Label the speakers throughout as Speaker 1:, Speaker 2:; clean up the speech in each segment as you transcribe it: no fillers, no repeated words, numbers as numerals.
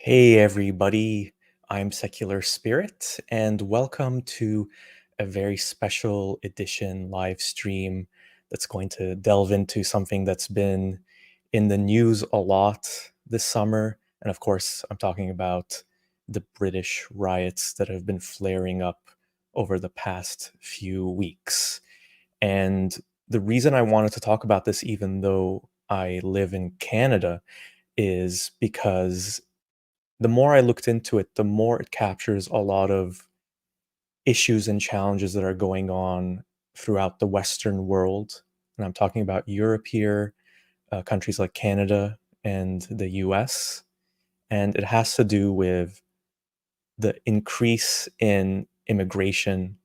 Speaker 1: Hey everybody, I'm Secular Spirit, and welcome to a very special edition live stream that's going to delve into something that's been in the news a lot this summer. And of course, I'm talking about the British riots that have been flaring up over the past few weeks. And the reason I wanted to talk about this, even though I live in Canada, is because the more I looked into it, the more it captures a lot of issues and challenges that are going on throughout the Western world. And I'm talking about Europe here, countries like Canada and the US. And it has to do with the increase in immigration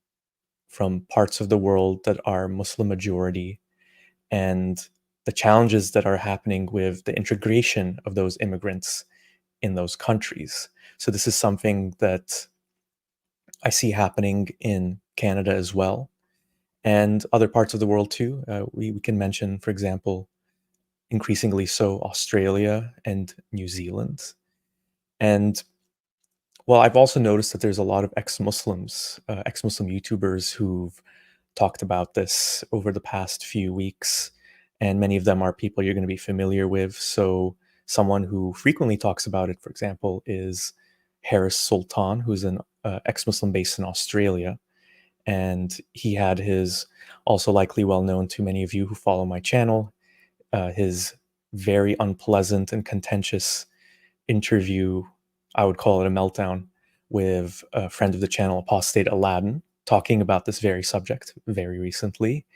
Speaker 1: from parts of the world that are Muslim majority and the challenges that are happening with the integration of those immigrants in those countries. So, this is something that I see happening in Canada as well and other parts of the world too. We can mention, for example, increasingly so Australia and New Zealand. And well, I've also noticed that there's a lot of ex-Muslims, ex-Muslim YouTubers who've talked about this over the past few weeks, and many of them are people you're going to be familiar with. So, someone who frequently talks about it, for example, is Harris Sultan, who's an ex-Muslim based in Australia, and he had his also likely well known to many of you who follow my channel, his very unpleasant and contentious interview. I would call it a meltdown with a friend of the channel, Apostate Aladdin, talking about this very subject very recently.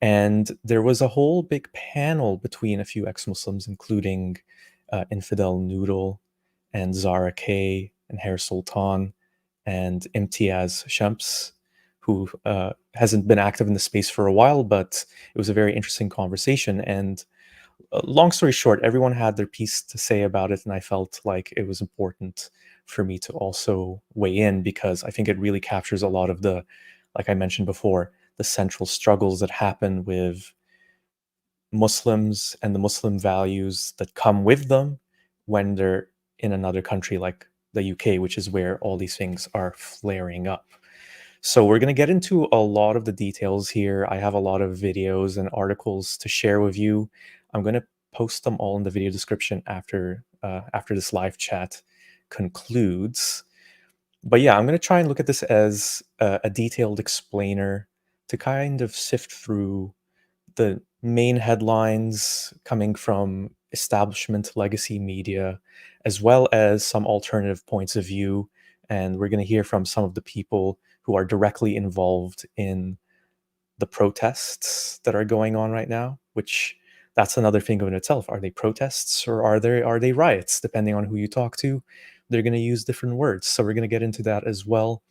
Speaker 1: And there was a whole big panel between a few ex-Muslims, including Infidel Noodle and Zara K and Hair Sultan and Imtiaz Shams, who hasn't been active in the space for a while, but it was a very interesting conversation. And long story short, everyone had their piece to say about it, and I felt like it was important for me to also weigh in because I think it really captures a lot of the, like I mentioned before, the central struggles that happen with Muslims and the Muslim values that come with them when they're in another country like the UK, which is where all these things are flaring up. So, we're going to get into a lot of the details here. I have a lot of videos and articles to share with you. I'm going to post them all in the video description after this live chat concludes. But yeah, I'm going to try and look at this as a detailed explainer to kind of sift through the main headlines coming from establishment legacy media, as well as some alternative points of view. And we're going to hear from some of the people who are directly involved in the protests that are going on right now, which that's another thing in itself. Are they protests or are they riots? Depending on who you talk to, they're going to use different words. So we're going to get into that as well.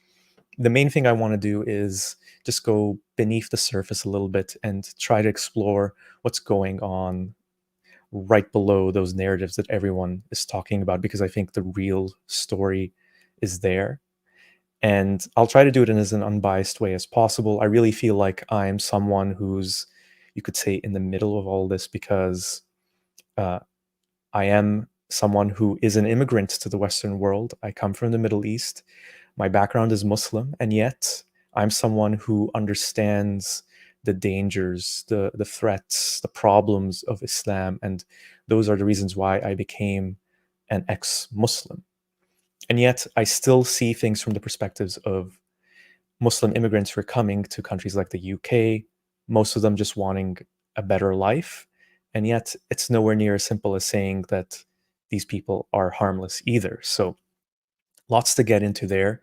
Speaker 1: The main thing I want to do is just go beneath the surface a little bit and try to explore what's going on right below those narratives that everyone is talking about, because I think the real story is there. And I'll try to do it in as an unbiased way as possible. I really feel like I'm someone who's, you could say, in the middle of all this because uh, I am someone who is an immigrant to the Western world. I come from the Middle East. My background is Muslim, and yet I'm someone who understands the dangers, the threats, the problems of Islam, and those are the reasons why I became an ex-Muslim. And yet I still see things from the perspectives of Muslim immigrants who are coming to countries like the UK, most of them just wanting a better life. And yet it's nowhere near as simple as saying that these people are harmless either. So lots to get into there.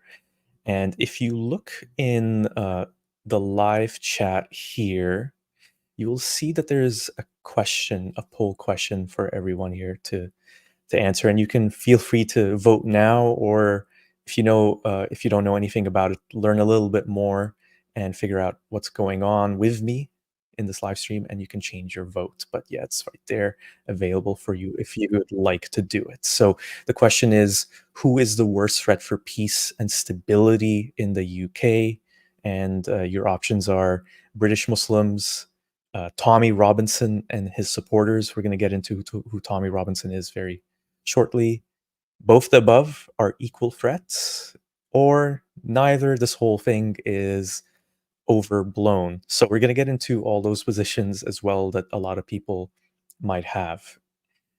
Speaker 1: And if you look in the live chat here, you will see that there's a question, a poll question for everyone here to answer, and you can feel free to vote now, or if you don't know anything about it, learn a little bit more and figure out what's going on with me in this live stream, and you can change your vote. But yeah, it's right there available for you if you would like to do it. So the question is, who is the worst threat for peace and stability in the UK? And your options are British Muslims, Tommy Robinson and his supporters. We're going to get into who Tommy Robinson is very shortly. both the above are equal threats, or neither, this whole thing is overblown. So we're going to get into all those positions as well that a lot of people might have.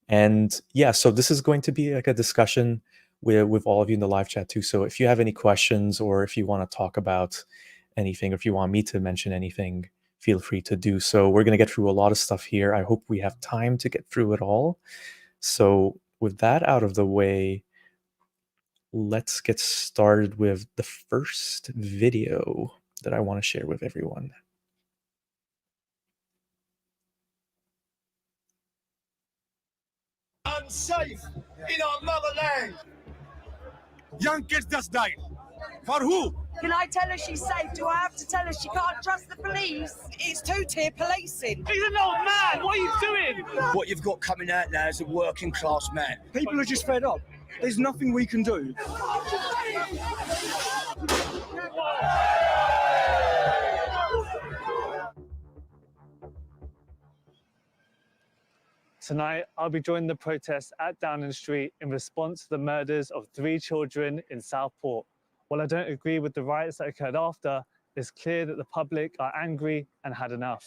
Speaker 1: And yeah, so this is going to be like a discussion with all of you in the live chat too. So if you have any questions, or if you want to talk about anything, or if you want me to mention anything, feel free to do so. We're going to get through a lot of stuff here. I hope we have time to get through it all. So with that out of the way, let's get started with the first video that I want to share with everyone.
Speaker 2: Unsafe in our motherland. Young kids just died. For who?
Speaker 3: Can I tell her she's safe? Do I have to tell her she can't trust the police? It's two-tier policing.
Speaker 2: He's an old man. What are you doing?
Speaker 4: What you've got coming out now is a working class man.
Speaker 5: People are just fed up. There's nothing we can do.
Speaker 6: Tonight, I'll be joining the protests at Downing Street in response to the murders of 3 children in Southport. While I don't agree with the riots that occurred after, it's clear that the public are angry and had enough.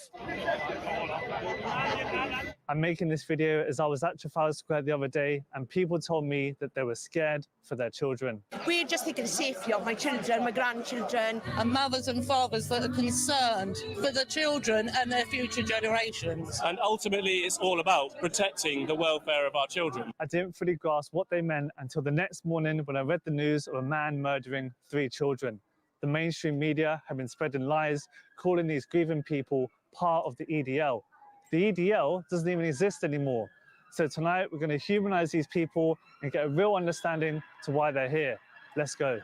Speaker 6: I'm making this video as I was at Trafalgar Square the other day, and people told me that they were scared for their children.
Speaker 3: We're just thinking of safety of my children, my grandchildren.
Speaker 7: And mothers and fathers that are concerned for the children and their future generations.
Speaker 8: And ultimately, it's all about protecting the welfare of our children.
Speaker 6: I didn't fully grasp what they meant until the next morning when I read the news of a man murdering 3 children. The mainstream media have been spreading lies, calling these grieving people part of the EDL. The EDL doesn't even exist anymore. So tonight we're going to humanize these people and get a real understanding to why they're here. Let's go.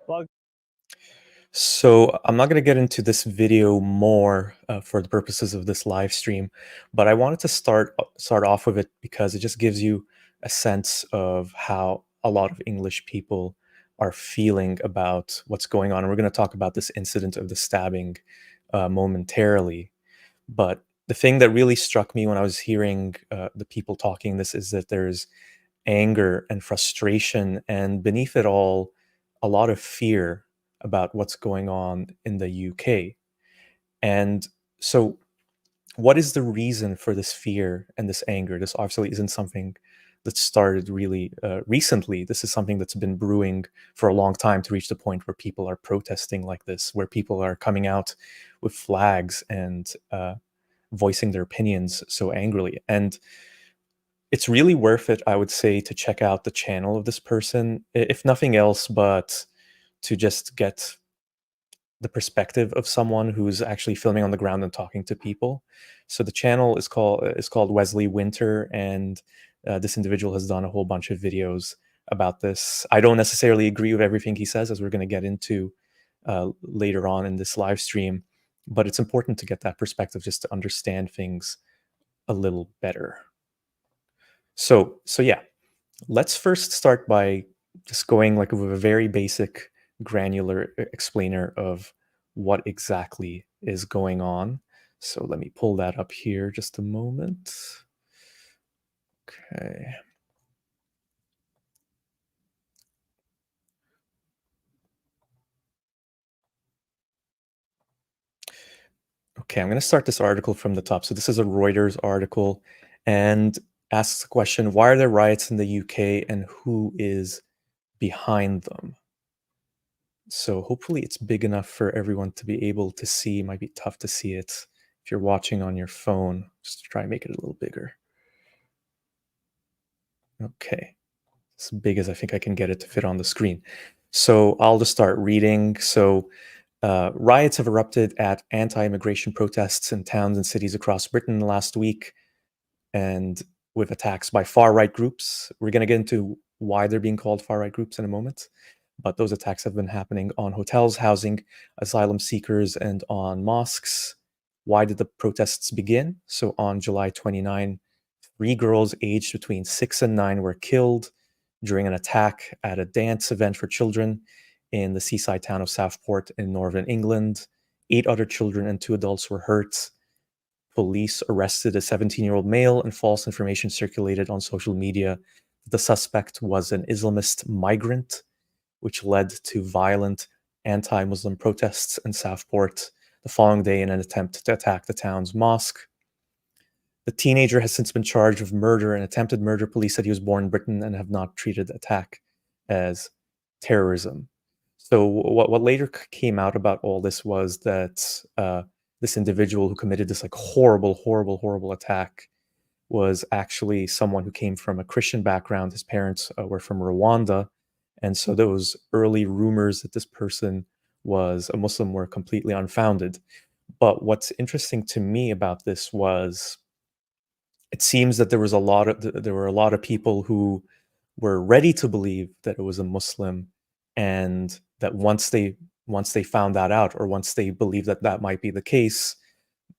Speaker 6: Well,
Speaker 1: so I'm not going to get into this video more for the purposes of this live stream, but I wanted to start off with it because it just gives you a sense of how a lot of English people are feeling about what's going on. And we're going to talk about this incident of the stabbing momentarily. But the thing that really struck me when I was hearing the people talking this is that there's anger and frustration, and beneath it all, a lot of fear about what's going on in the UK. And so what is the reason for this fear and this anger? This obviously isn't something that started really recently. This is something that's been brewing for a long time to reach the point where people are protesting like this, where people are coming out with flags and voicing their opinions so angrily. And it's really worth it, I would say, to check out the channel of this person, if nothing else, but to just get the perspective of someone who's actually filming on the ground and talking to people. So the channel is called Wesley Winter, and this individual has done a whole bunch of videos about this. I don't necessarily agree with everything he says, as we're going to get into later on in this live stream, but it's important to get that perspective just to understand things a little better. So yeah, let's first start by just going like with a very basic, granular explainer of what exactly is going on. So let me pull that up here just a moment. Okay. Okay, I'm going to start this article from the top. So this is a Reuters article and asks the question, why are there riots in the UK and who is behind them? So hopefully it's big enough for everyone to be able to see. It might be tough to see it if you're watching on your phone. Just try and make it a little bigger. Okay, as big as I think I can get it to fit on the screen. So I'll just start reading. So riots have erupted at anti-immigration protests in towns and cities across Britain last week, and with attacks by far-right groups. We're going to get into why they're being called far-right groups in a moment, but those attacks have been happening on hotels housing asylum seekers and on mosques. Why did the protests begin? So on July 29, 3 girls aged between 6 and 9 were killed during an attack at a dance event for children in the seaside town of Southport in northern England. 8 other children and 2 adults were hurt. police arrested a 17-year-old male, and false information circulated on social media that the suspect was an Islamist migrant, which led to violent anti-Muslim protests in Southport the following day in an attempt to attack the town's mosque. The teenager has since been charged with murder and attempted murder. Police said he was born in Britain and have not treated the attack as terrorism. So what later came out about all this was that this individual who committed this like horrible attack was actually someone who came from a Christian background. His parents were from Rwanda, and so those early rumors that this person was a Muslim were completely unfounded. But what's interesting to me about this was it seems that there were a lot of people who were ready to believe that it was a Muslim, and that once they found that out, or once they believed that that might be the case,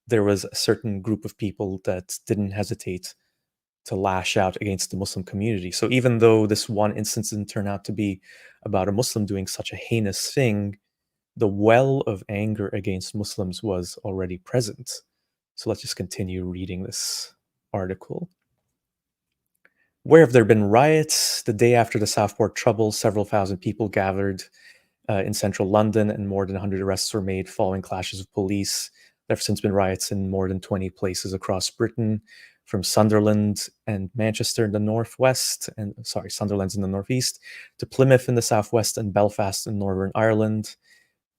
Speaker 1: there was a certain group of people that didn't hesitate to lash out against the Muslim community. So even though this one instance didn't turn out to be about a Muslim doing such a heinous thing, the well of anger against Muslims was already present. So let's just continue reading this article. Where have there been riots? The day after the Southport troubles, several thousand people gathered in central London, and more than 100 arrests were made following clashes with police. There have since been riots in more than 20 places across Britain, from Sunderland and Manchester in the northwest, and Sunderland's in the northeast, to Plymouth in the southwest and Belfast in Northern Ireland.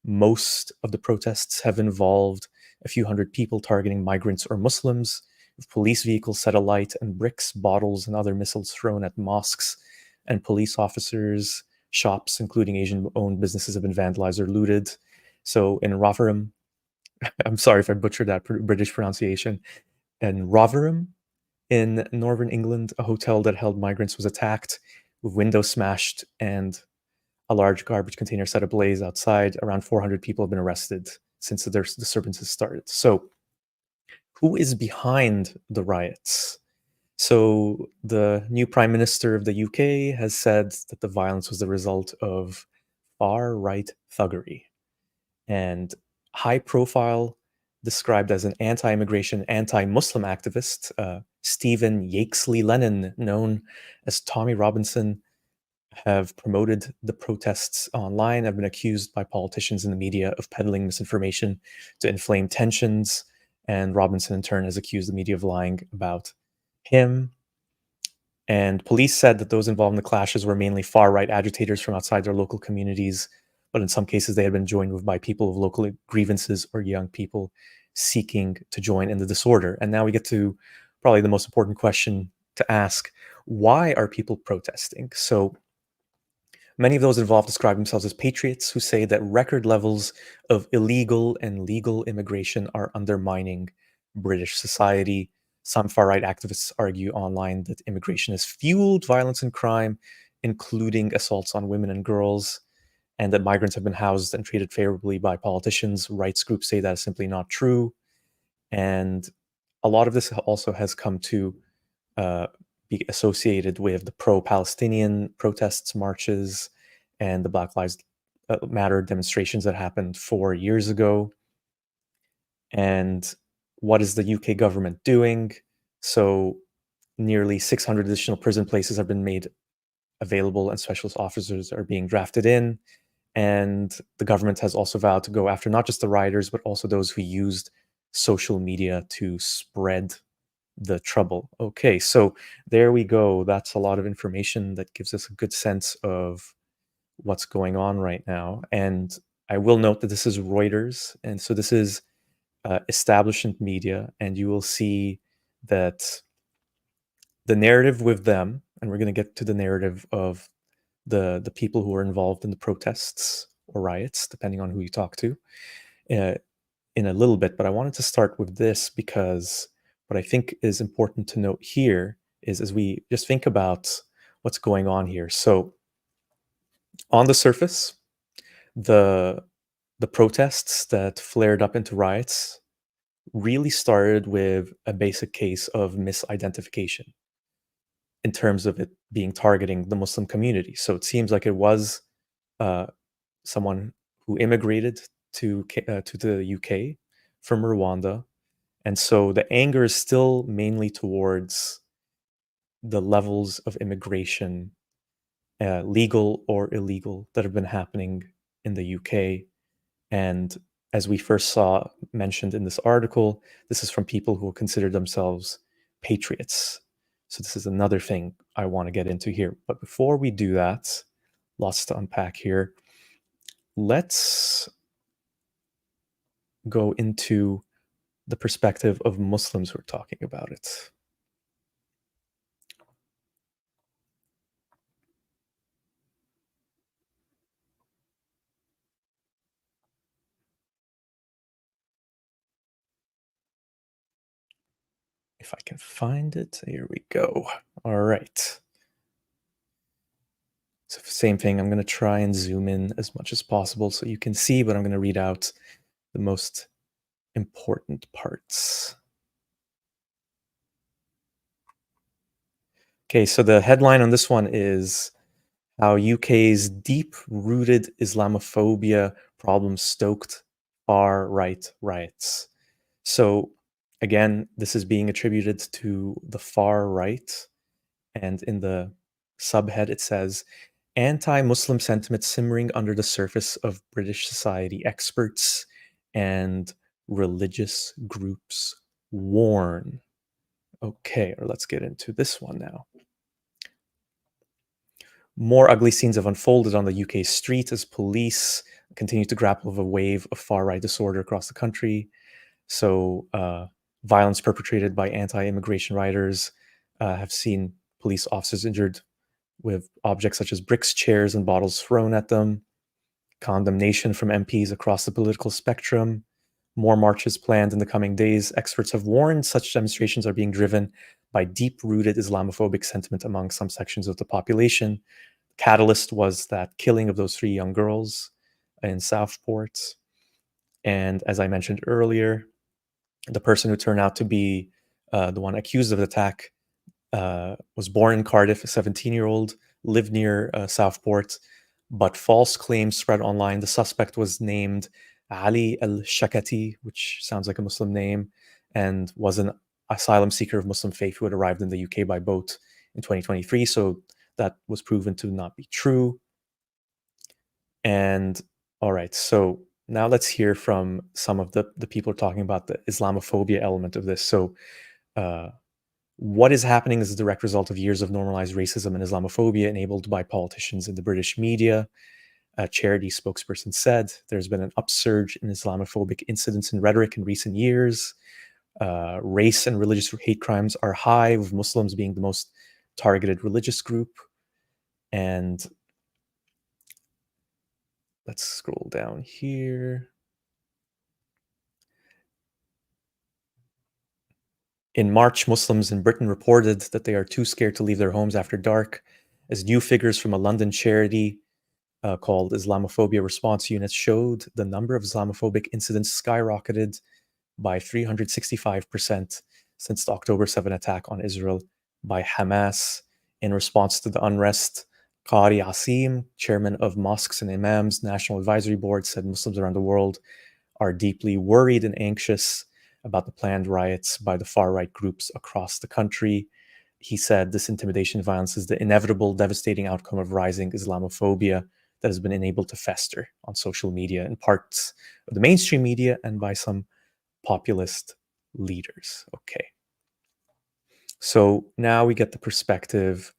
Speaker 1: Most of the protests have involved a few hundred people targeting migrants or Muslims, with police vehicles set alight and bricks, bottles, and other missiles thrown at mosques and police officers. Shops, including Asian-owned businesses, have been vandalized or looted. So in Rotherham, I'm sorry if I butchered that British pronunciation, in Rotherham, in northern England, a hotel that held migrants was attacked, with windows smashed and a large garbage container set ablaze outside. Around 400 people have been arrested since the disturbances started. So who is behind the riots? So the new Prime Minister of the UK has said that the violence was the result of far-right thuggery. And high-profile, described as an anti-immigration, anti-Muslim activist, Stephen Yakesley Lennon, known as Tommy Robinson, have promoted the protests online, have been accused by politicians and the media of peddling misinformation to inflame tensions, and Robinson in turn has accused the media of lying about him. And police said that those involved in the clashes were mainly far-right agitators from outside their local communities, but in some cases they had been joined with by people of local grievances or young people seeking to join in the disorder. And now we get to probably the most important question to ask: why are people protesting? So many of those involved describe themselves as patriots, who say that record levels of illegal and legal immigration are undermining British society. Some far-right activists argue online that immigration has fueled violence and crime, including assaults on women and girls, and that migrants have been housed and treated favorably by politicians. Rights groups say that is simply not true. And a lot of this also has come to be associated with the pro-Palestinian protests, marches, and the Black Lives Matter demonstrations that happened 4 years ago. And what is the UK government doing? So nearly 600 additional prison places have been made available, and specialist officers are being drafted in. And the government has also vowed to go after not just the rioters, but also those who used social media to spread the trouble. Okay, so there we go. That's a lot of information that gives us a good sense of what's going on right now. And I will note that this is Reuters, and so this is establishment media, and you will see that the narrative with them, and we're going to get to the narrative of the people who are involved in the protests or riots, depending on who you talk to, in a little bit. But I wanted to start with this because what I think is important to note here is, as we just think about what's going on here. So on the surface, the protests that flared up into riots really started with a basic case of misidentification in terms of it being targeting the Muslim community. So it seems like it was someone who immigrated to the UK from Rwanda And so the anger is still mainly towards the levels of immigration, legal or illegal, that have been happening in the UK. And as we first saw mentioned in this article, this is from people who consider themselves patriots. So this is another thing I want to get into here. But before we do that, lots to unpack here. Let's go into the perspective of Muslims who are talking about it. If I can find it, here we go. All right. So same thing, I'm going to try and zoom in as much as possible so you can see, but I'm going to read out the most important parts. Okay, so the headline on this one is how UK's deep-rooted Islamophobia problem stoked far-right riots. So again, this is being attributed to the far right, and in the subhead it says, anti-Muslim sentiment simmering under the surface of British society, experts and religious groups warn. Okay, or let's get into this one now. More ugly scenes have unfolded on the UK street as police continue to grapple with a wave of far-right disorder across the country. So violence perpetrated by anti-immigration rioters have seen police officers injured with objects such as bricks, chairs, and bottles thrown at them. Condemnation from MPs across the political spectrum. More marches planned in the coming days. Experts have warned such demonstrations are being driven by deep-rooted Islamophobic sentiment among some sections of the population. Catalyst was that killing of those 3 young girls in Southport. And as I mentioned earlier, the person who turned out to be the one accused of the attack was born in Cardiff, a 17-year-old, lived near Southport, but false claims spread online. The suspect was named Ali al-Shakati, which sounds like a Muslim name, and was an asylum seeker of Muslim faith who had arrived in the UK by boat in 2023. So that was proven to not be true. And all right, so now let's hear from some of the people talking about the Islamophobia element of this. So what is happening is a direct result of years of normalized racism and Islamophobia enabled by politicians in the British media. A charity spokesperson said there's been an upsurge in Islamophobic incidents and rhetoric in recent years. Race and religious hate crimes are high, with Muslims being the most targeted religious group. And let's scroll down here. In March, Muslims in Britain reported that they are too scared to leave their homes after dark, as new figures from a London charity called Islamophobia Response Unit showed the number of Islamophobic incidents skyrocketed by 365% since the October 7 attack on Israel by Hamas. In response to the unrest, Qari Asim, chairman of Mosques and Imams National Advisory Board, said Muslims around the world are deeply worried and anxious about the planned riots by the far-right groups across the country. He said this intimidation and violence is the inevitable, devastating outcome of rising Islamophobia that has been enabled to fester on social media in parts of the mainstream media and by some populist leaders. Okay. So now we get the perspective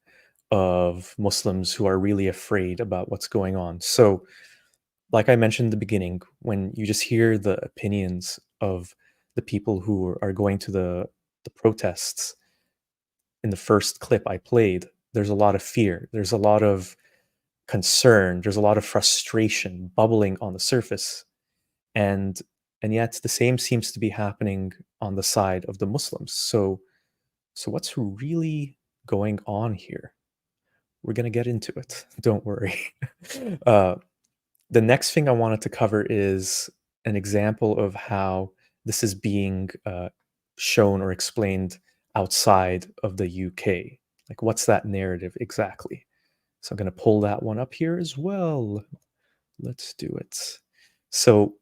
Speaker 1: of Muslims who are really afraid about what's going on. So, like I mentioned in the beginning, when you just hear the opinions of the people who are going to the protests in the first clip I played, there's a lot of fear. There's a lot of concern. There's a lot of frustration bubbling on the surface. And yet the same seems to be happening on the side of the Muslims. So what's really going on here? We're going to get into it. Don't worry. The next thing I wanted to cover is an example of how this is being shown or explained outside of the UK. Like, what's that narrative exactly? So I'm going to pull that one up here as well. Let's do it. So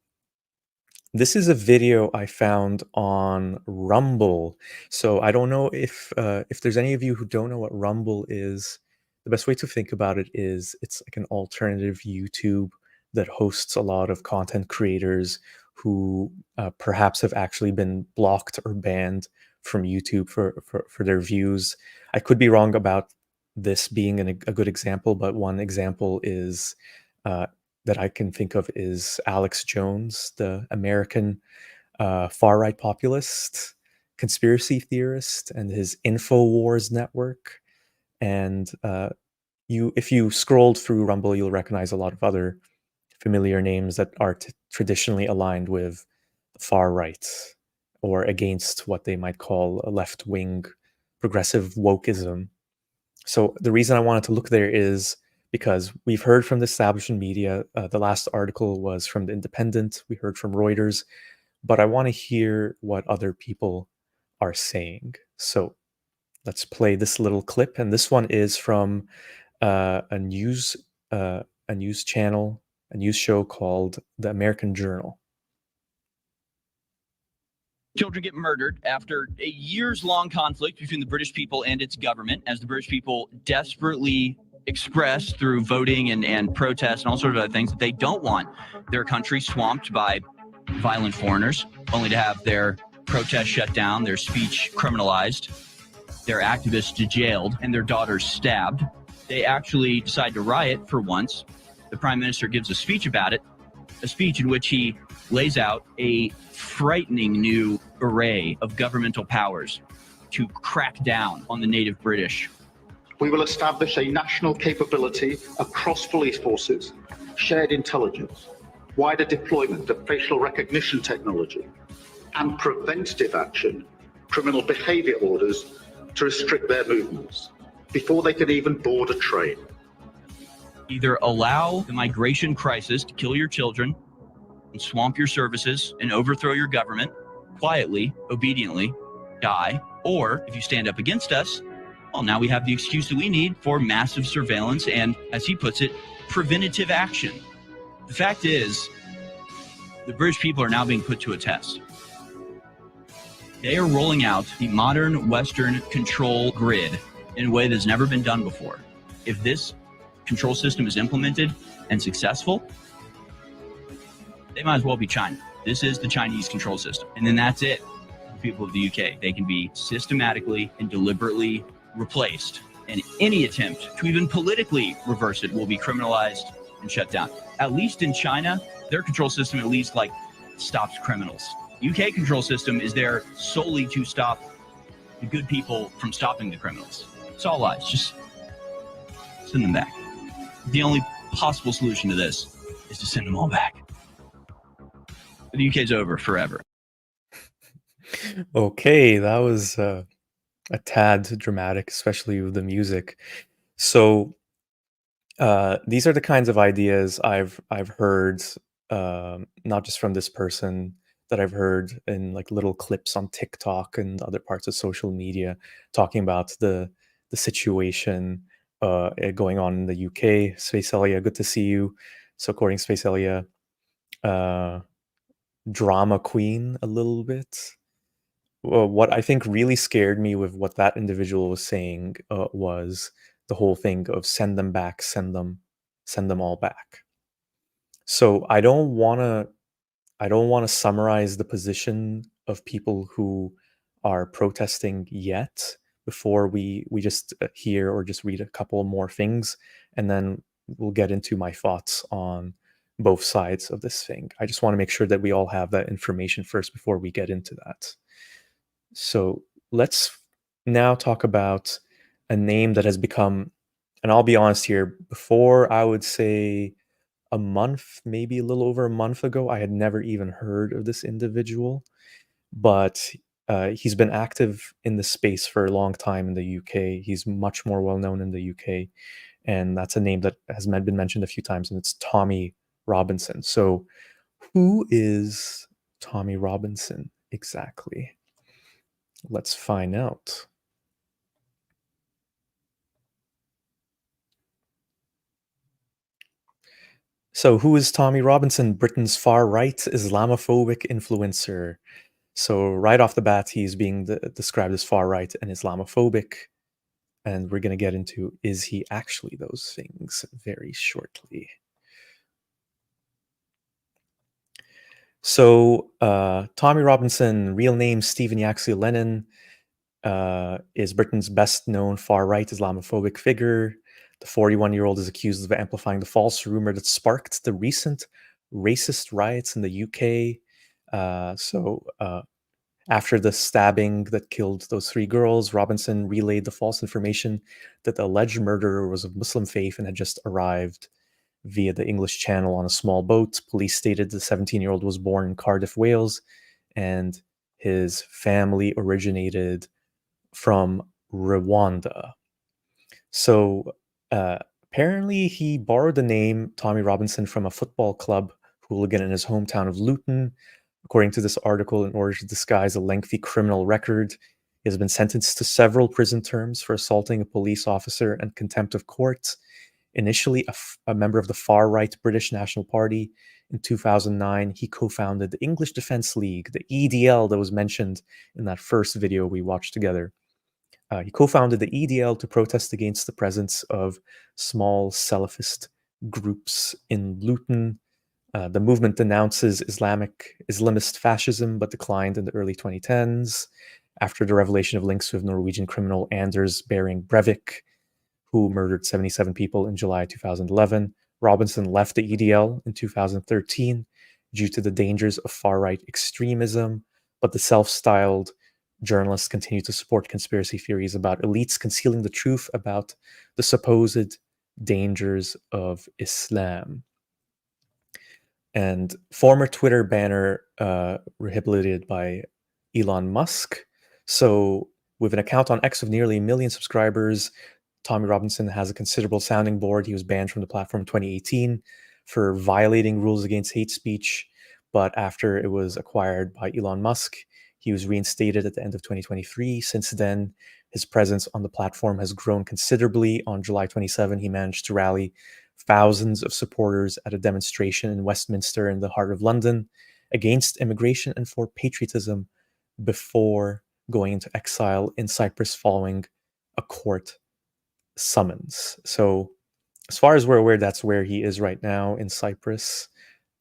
Speaker 1: This is a video I found on Rumble. So I don't know if there's any of you who don't know what Rumble is. The best way to think about it is it's like an alternative YouTube that hosts a lot of content creators who perhaps have actually been blocked or banned from YouTube for their views. I could be wrong about this being a good example, but one example is that I can think of is Alex Jones, the American far-right populist, conspiracy theorist, and his InfoWars network. And if you scrolled through Rumble, you'll recognize a lot of other familiar names that are traditionally aligned with the far right or against what they might call a left-wing progressive wokeism. So the reason I wanted to look there is because we've heard from the establishment media. The last article was from The Independent. We heard from Reuters, but I want to hear what other people are saying. So let's play this little clip, and this one is from a news channel, a news show called The American Journal.
Speaker 9: Children get murdered after a years-long conflict between the British people and its government, as the British people desperately express through voting and protests and all sorts of other things that they don't want their country swamped by violent foreigners, only to have their protests shut down, their speech criminalized, their activists jailed, and their daughters stabbed. They actually decide to riot for once. The Prime Minister gives a speech about it, a speech in which he lays out a frightening new array of governmental powers to crack down on the native British.
Speaker 10: We will establish a national capability across police forces, shared intelligence, wider deployment of facial recognition technology, and preventative action, criminal behaviour orders to restrict their movements before they can even board a train.
Speaker 9: Either allow the migration crisis to kill your children and swamp your services and overthrow your government quietly, obediently, die, or if you stand up against us, well, now we have the excuse that we need for massive surveillance and, as he puts it, preventative action. The fact is, the British people are now being put to a test. They are rolling out the modern Western control grid in a way that's never been done before. If this control system is implemented and successful, they might as well be China. This is the Chinese control system. And then that's it. The people of the UK, they can be systematically and deliberately replaced. And any attempt to even politically reverse it will be criminalized and shut down. At least in China, their control system at least stops criminals. UK control system is there solely to stop the good people from stopping the criminals. It's all lies. Just send them back. The only possible solution to this is to send them all back. The UK's over forever.
Speaker 1: Okay, that was a tad dramatic, especially with the music. So these are the kinds of ideas I've heard, not just from this person, that I've heard in little clips on TikTok and other parts of social media, talking about the situation going on in the UK. Space Elia, good to see you. So according to Space Elia, drama queen a little bit. Well, what I think really scared me with what that individual was saying was the whole thing of send them back, send them all back. So I don't want to summarize the position of people who are protesting yet before we just hear or just read a couple more things, and then we'll get into my thoughts on both sides of this thing. I just want to make sure that we all have that information first before we get into that. So let's now talk about a name that has become, and I'll be honest here, before I would say a month, maybe a little over a month ago, I had never even heard of this individual, but he's been active in the space for a long time in the UK. He's much more well known in the UK, and that's a name that has been mentioned a few times, and it's Tommy Robinson. So who is Tommy Robinson exactly? Let's find out. So, who is Tommy Robinson, Britain's far-right Islamophobic influencer? So, right off the bat, he's being described as far-right and Islamophobic. And we're going to get into, is he actually those things, very shortly. So, Tommy Robinson, real name Stephen Yaxley Lennon, is Britain's best-known far-right Islamophobic figure. The 41-year-old is accused of amplifying the false rumor that sparked the recent racist riots in the UK. After the stabbing that killed those 3 girls, Robinson relayed the false information that the alleged murderer was of Muslim faith and had just arrived via the English Channel on a small boat. Police stated the 17-year-old was born in Cardiff, Wales, and his family originated from Rwanda. So apparently he borrowed the name Tommy Robinson from a football club hooligan in his hometown of Luton. According to this article, in order to disguise a lengthy criminal record, he has been sentenced to several prison terms for assaulting a police officer and contempt of court. Initially a member of the far-right British National Party, in 2009, he co-founded the English Defence League, the EDL that was mentioned in that first video we watched together. He co-founded the EDL to protest against the presence of small Salafist groups in Luton. The movement denounces Islamist fascism, but declined in the early 2010s after the revelation of links with Norwegian criminal Anders Behring Breivik, who murdered 77 people in July 2011. Robinson left the EDL in 2013 due to the dangers of far-right extremism, but the self-styled journalists continue to support conspiracy theories about elites concealing the truth about the supposed dangers of Islam. And former Twitter banner rehabilitated by Elon Musk. So with an account on X of nearly 1 million subscribers, Tommy Robinson has a considerable sounding board. He was banned from the platform in 2018 for violating rules against hate speech. But after it was acquired by Elon Musk, he was reinstated at the end of 2023. Since then, his presence on the platform has grown considerably. On July 27, he managed to rally thousands of supporters at a demonstration in Westminster in the heart of London against immigration and for patriotism before going into exile in Cyprus following a court summons. So as far as we're aware, that's where he is right now, in Cyprus.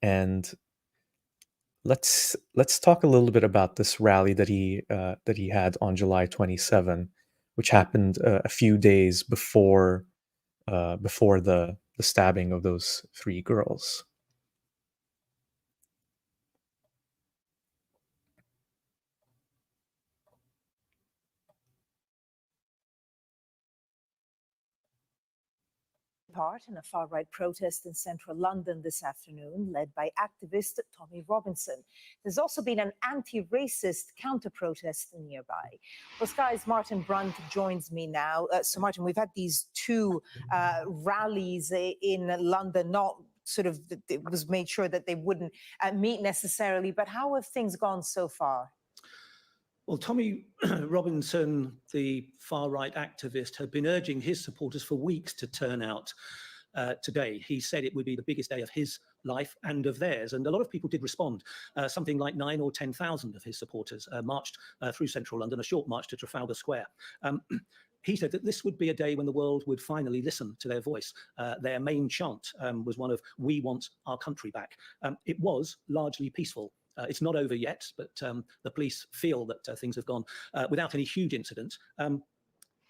Speaker 1: And let's talk a little bit about this rally that he had on July 27, which happened a few days before the stabbing of those 3 girls.
Speaker 11: Part in a far-right protest in central London this afternoon, led by activist Tommy Robinson. There's also been an anti-racist counter-protest nearby. Well, Sky's Martin Brunt joins me now. So, Martin, we've had these 2 rallies in London, not sort of, it was made sure that they wouldn't meet necessarily, but how have things gone so far?
Speaker 12: Well, Tommy Robinson, the far-right activist, had been urging his supporters for weeks to turn out today. He said it would be the biggest day of his life and of theirs, and a lot of people did respond. Something like 9,000 or 10,000 of his supporters marched through central London, a short march to Trafalgar Square. He said that this would be a day when the world would finally listen to their voice. Their main chant was one of, "We want our country back." It was largely peaceful. It's not over yet, but the police feel that things have gone without any huge incident.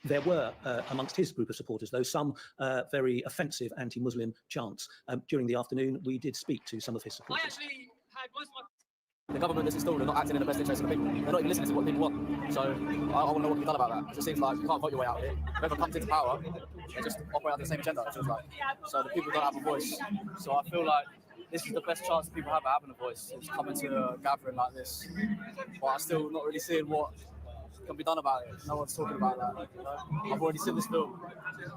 Speaker 12: There were, amongst his group of supporters, though, some very offensive anti-Muslim chants. During the afternoon, we did speak to some of his supporters.
Speaker 13: I actually had most of my... The government that's installed are not acting in the best interest of the people. They're not even listening to what people want. So I want to know what can be done about that. It just seems like you can't vote your way out of it. Whoever comes into power, they just operate under the same agenda, it feels like. So the people don't have a voice. So I feel like this is the best chance people have at having a voice, is coming to a gathering like this. But I'm still not really seeing what can be done about it. No one's talking about that. You know? I've already seen this film.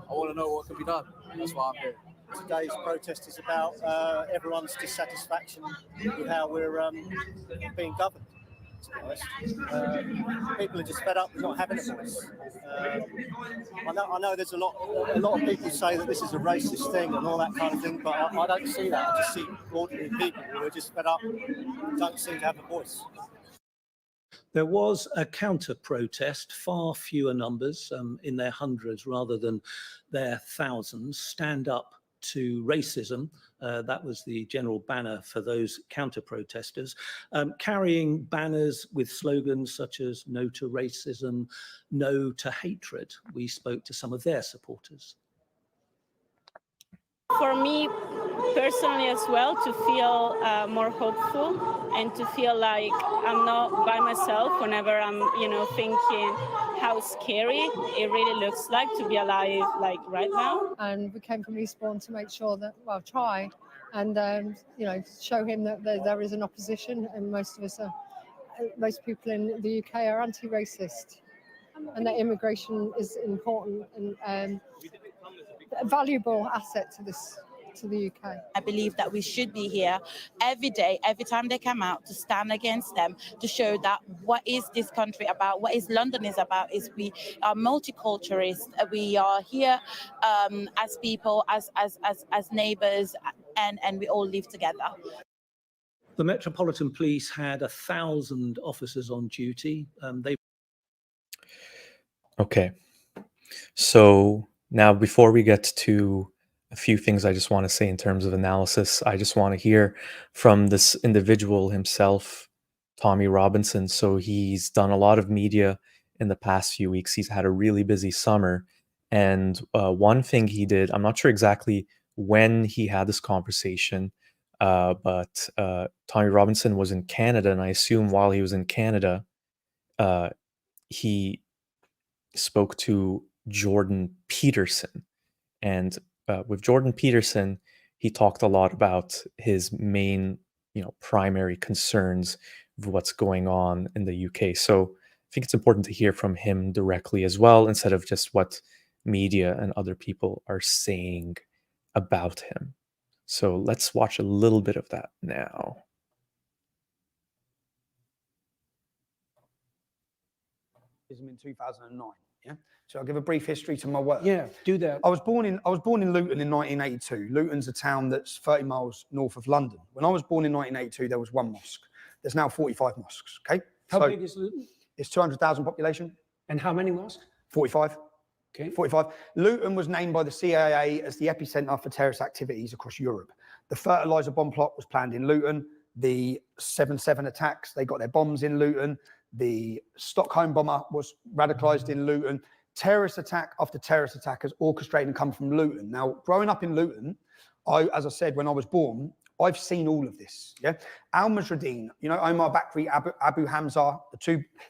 Speaker 13: I want to know what can be done. That's why I'm here.
Speaker 14: Today's protest is about everyone's dissatisfaction with how we're being governed. to be honest. People are just fed up with not having a voice. I know there's a lot of people say that this is a racist thing and all that kind of thing, but I don't see that. I just see ordinary people who are just fed up, don't seem to have a voice.
Speaker 12: There was a counter-protest, far fewer numbers, in their hundreds rather than their thousands. Stand up to racism. That was the general banner for those counter-protesters, carrying banners with slogans such as "No to racism, no to hatred." We spoke to some of their supporters.
Speaker 15: For me personally as well, to feel more hopeful and to feel like I'm not by myself whenever I'm, thinking how scary it really looks like to be alive like right now.
Speaker 16: And we came from Eastbourne to make sure that, try and, show him that there is an opposition, and most people in the UK are anti-racist, and that immigration is important and a valuable asset to the UK.
Speaker 17: I believe that we should be here every day, every time they come out, to stand against them, to show that what is this country about, what is London is about, is we are multiculturalists. We are here as people, as neighbours, and we all live together.
Speaker 12: The Metropolitan Police had 1,000 officers on duty.
Speaker 1: Okay. So now, before we get to a few things I just want to say in terms of analysis, I just want to hear from this individual himself, Tommy Robinson. So he's done a lot of media in the past few weeks. He's had a really busy summer. And one thing he did, I'm not sure exactly when he had this conversation, but Tommy Robinson was in Canada. And I assume while he was in Canada, he spoke to Jordan Peterson. And with Jordan Peterson, he talked a lot about his main, primary concerns of what's going on in the UK. So I think it's important to hear from him directly as well, instead of just what media and other people are saying about him. So let's watch a little bit of that now.
Speaker 18: In 2009. Yeah. So I'll give a brief history to my work.
Speaker 19: Yeah, do that.
Speaker 18: I was born in Luton in 1982. Luton's a town that's 30 miles north of London. When I was born in 1982, there was one mosque. There's now 45 mosques. Okay.
Speaker 19: How big is Luton?
Speaker 18: It's 200,000 population.
Speaker 19: And how many mosques?
Speaker 18: 45.
Speaker 19: Okay.
Speaker 18: 45. Luton was named by the CIA as the epicenter for terrorist activities across Europe. The fertilizer bomb plot was planned in Luton. The 7/7 attacks, they got their bombs in Luton. The Stockholm bomber was radicalized in Luton. Terrorist attack after terrorist attack has orchestrated and come from Luton. Now, growing up in Luton, as I said, when I was born, I've seen all of this. Yeah, Al-Mujahideen, Omar Bakri, Abu Hamza,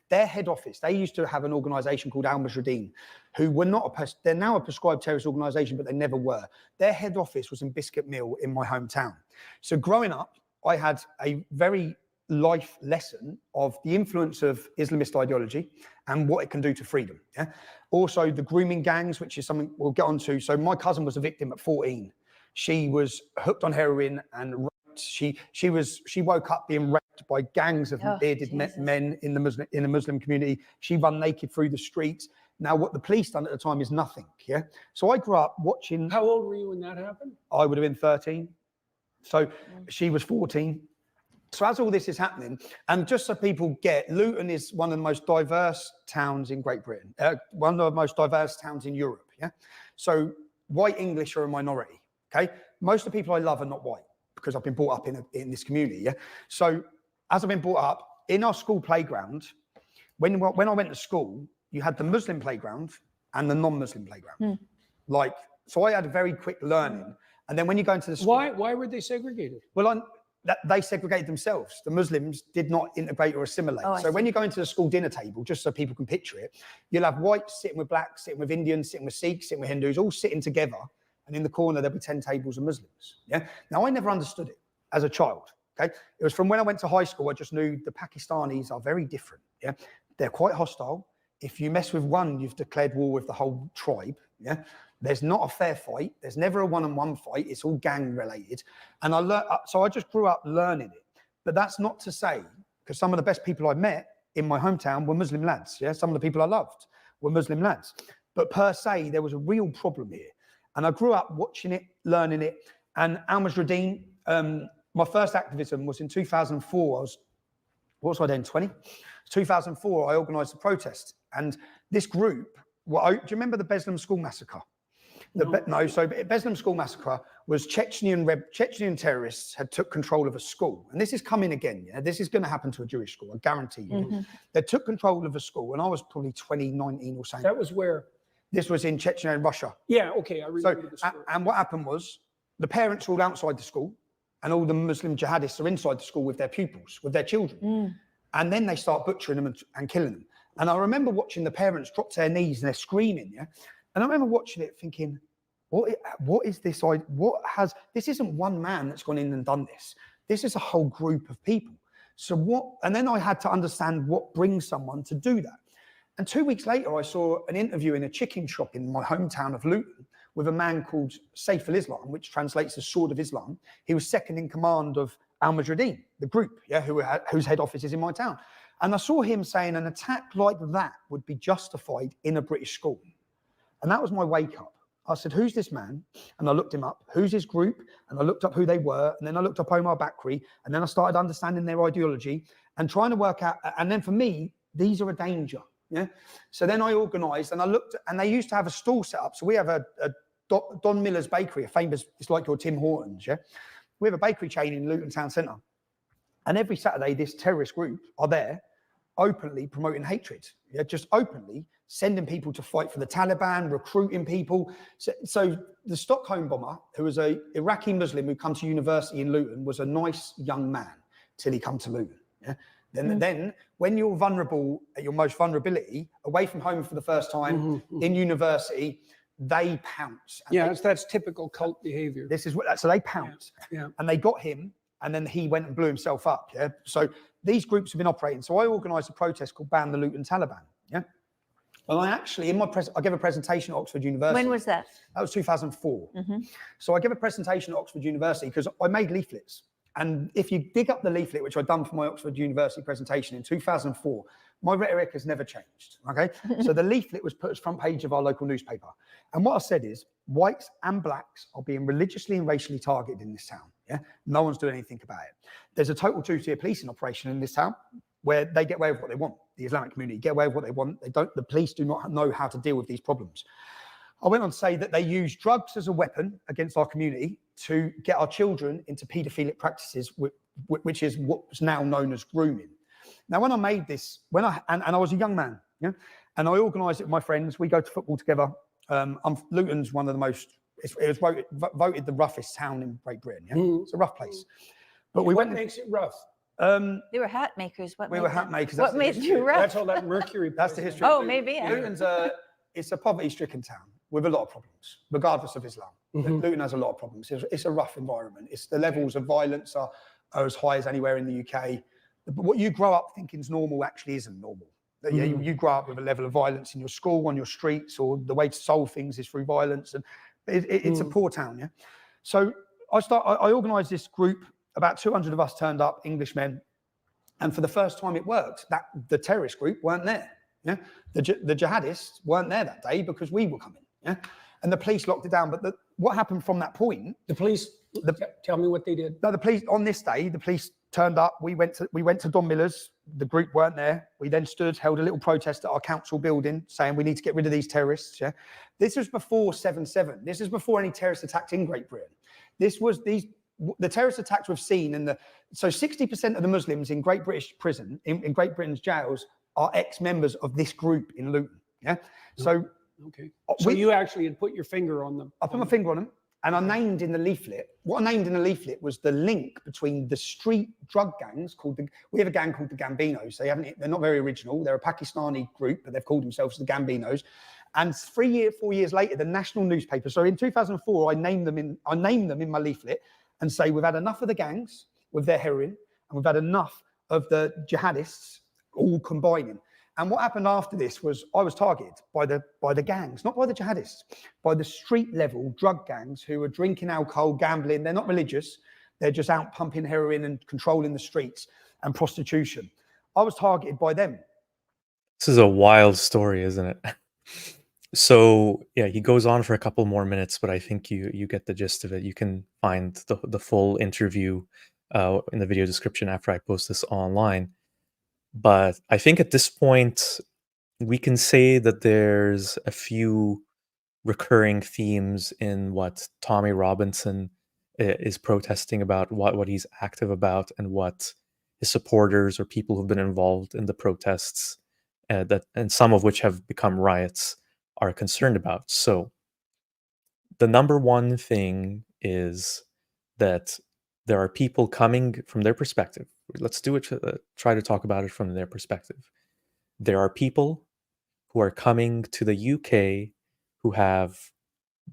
Speaker 18: their head office. They used to have an organisation called Al-Mujahideen, who were not they're now a prescribed terrorist organisation, but they never were. Their head office was in Biscuit Mill in my hometown. So growing up, I had a very life lesson of the influence of Islamist ideology and what it can do to freedom. Yeah. Also, the grooming gangs, which is something we'll get onto. So my cousin was a victim at 14. She was hooked on heroin and raped. She woke up being raped by gangs of bearded men in the Muslim community. She ran naked through the streets. Now, what the police done at the time is nothing. Yeah. So I grew up watching.
Speaker 19: How old were you when that happened?
Speaker 18: I would have been 13. So she was 14. So as all this is happening, and just so people get, Luton is one of the most diverse towns in Great Britain, one of the most diverse towns in Europe. Yeah. So white English are a minority. Okay. Most of the people I love are not white because I've been brought up in this community. Yeah. So as I've been brought up in our school playground, when I went to school, you had the Muslim playground and the non-Muslim playground. So I had a very quick learning. And then when you go into the school,
Speaker 19: why were they segregated?
Speaker 18: Well, they segregated themselves. The Muslims did not integrate or assimilate. So when you go into the school dinner table, just so people can picture it, you'll have whites sitting with blacks, sitting with Indians, sitting with Sikhs, sitting with Hindus, all sitting together. And in the corner, there'll be 10 tables of Muslims. Yeah. Now, I never understood it as a child. Okay. It was from when I went to high school, I just knew the Pakistanis are very different. Yeah. They're quite hostile. If you mess with one, you've declared war with the whole tribe. Yeah. There's not a fair fight. There's never a one-on-one fight. It's all gang related. And so I just grew up learning it. But that's not to say because some of the best people I've met in my hometown were Muslim lads. Yeah, some of the people I loved were Muslim lads. But per se, there was a real problem here. And I grew up watching it, learning it. And Al-Masradeen, my first activism was in 2004. What was I then, 20? 2004, I organised a protest. And this group, do you remember the Beslan school massacre? So Beslan school massacre was Chechnyan terrorists had took control of a school. And this is coming again. Yeah? This is going to happen to a Jewish school, I guarantee you. They took control of a school, and I was probably 2019 or something.
Speaker 19: That was where?
Speaker 18: This was in Chechnya and Russia.
Speaker 19: Yeah, okay, I remember the story.
Speaker 18: And what happened was, the parents were all outside the school, and all the Muslim jihadists are inside the school with their pupils, with their children. And then they start butchering them and killing them. And I remember watching the parents drop to their knees and they're screaming, yeah? And I remember watching it thinking, what is this? This isn't one man that's gone in and done this. This is a whole group of people. So what, and then I had to understand what brings someone to do that. And 2 weeks later, I saw an interview in a chicken shop in my hometown of Luton with a man called Saif al-Islam, which translates as Sword of Islam. He was second in command of Al-Masradeen, the group, yeah, whose head office is in my town. And I saw him saying an attack like that would be justified in a British school. And that was my wake up. I said, who's this man? And I looked him up. Who's his group? And I looked up who they were. And then I looked up Omar Bakri. And then I started understanding their ideology and trying to work out. And then for me, these are a danger. Yeah. So then I organised and I looked, and they used to have a stall set up. So we have a Don Miller's Bakery, a famous, it's like your Tim Hortons. Yeah. We have a bakery chain in Luton Town Centre. And every Saturday, this terrorist group are there openly promoting hatred. Yeah. Just openly sending people to fight for the Taliban, recruiting people. So the Stockholm bomber, who was an Iraqi Muslim who come to university in Luton, was a nice young man till he come to Luton. Yeah. Then when you're vulnerable at your most vulnerability, away from home for the first time, in university, they pounce.
Speaker 19: Yeah, that's typical cult behavior.
Speaker 18: This is what, so they pounce.
Speaker 19: Yeah.
Speaker 18: And they got him, and then he went and blew himself up. Yeah. So these groups have been operating. So I organised a protest called Ban the Luton Taliban. Yeah. And I actually, I gave a presentation at Oxford University.
Speaker 11: When was that?
Speaker 18: That was 2004. So I gave a presentation at Oxford University because I made leaflets. And if you dig up the leaflet, which I'd done for my Oxford University presentation in 2004, my rhetoric has never changed, okay? So the leaflet was put as front page of our local newspaper. And what I said is, whites and blacks are being religiously and racially targeted in this town, yeah? No one's doing anything about it. There's a total two-tier policing operation in this town where they get away with what they want. The Islamic community get away with what they want. The police do not know how to deal with these problems. I went on to say that they use drugs as a weapon against our community to get our children into paedophilic practices, which is what's now known as grooming. Now, when I made this, and I was a young man, yeah, and I organised it with my friends. We go to football together. Luton's one of the most, it was voted the roughest town in Great Britain. Yeah? It's a rough place. But
Speaker 19: what makes it rough?
Speaker 11: They were hat makers.
Speaker 18: We were hat makers.
Speaker 11: What made you rough?
Speaker 19: That's all that mercury.
Speaker 18: That's the history.
Speaker 11: Oh, maybe. Yeah.
Speaker 18: Luton's it's a poverty-stricken town with a lot of problems, regardless of Islam. Luton has a lot of problems. It's a rough environment. The levels of violence are as high as anywhere in the UK. But what you grow up thinking is normal actually isn't normal. You grow up with a level of violence in your school, on your streets, or the way to solve things is through violence. And it's a poor town, yeah? So I organised this group. About 200 of us turned up, Englishmen. And for the first time it worked. The terrorist group weren't there. Yeah, the jihadists weren't there that day because we were coming. Yeah, and the police locked it down. But what happened from that point?
Speaker 19: The police. Tell me what they did.
Speaker 18: No, the police on this day. The police turned up. We went to Don Miller's. The group weren't there. We then held a little protest at our council building, saying we need to get rid of these terrorists. Yeah, this was before 7/7. This is before any terrorist attacks in Great Britain. The terrorist attacks we've seen, so 60% of the Muslims in Great British prison, in Great Britain's jails, are ex-members of this group in Luton. Yeah. So
Speaker 19: okay. So you actually had put your finger on them.
Speaker 18: I put my finger on them, and I named in the leaflet. What I named in the leaflet was the link between the street drug gangs we have a gang called the Gambinos. They're not very original. They're a Pakistani group, but they've called themselves the Gambinos. And 4 years later, the national newspaper. So in 2004, I named them in my leaflet and say we've had enough of the gangs with their heroin, and we've had enough of the jihadists all combining. And what happened after this was I was targeted by the gangs, not by the jihadists, by the street level drug gangs who are drinking alcohol, gambling. They're not religious. They're just out pumping heroin and controlling the streets. and prostitution. I was targeted by them.
Speaker 1: This is a wild story, isn't it? So yeah, he goes on for a couple more minutes, but I think you get the gist of it. You can find the full interview in the video description after I post this online. But I think at this point we can say that there's a few recurring themes in what Tommy Robinson is protesting about, what he's active about, and what his supporters or people who've been involved in the protests, and some of which have become riots, are concerned about. So the number one thing is that there are people coming from their perspective. Let's do it. Try to talk about it from their perspective. There are people who are coming to the UK who have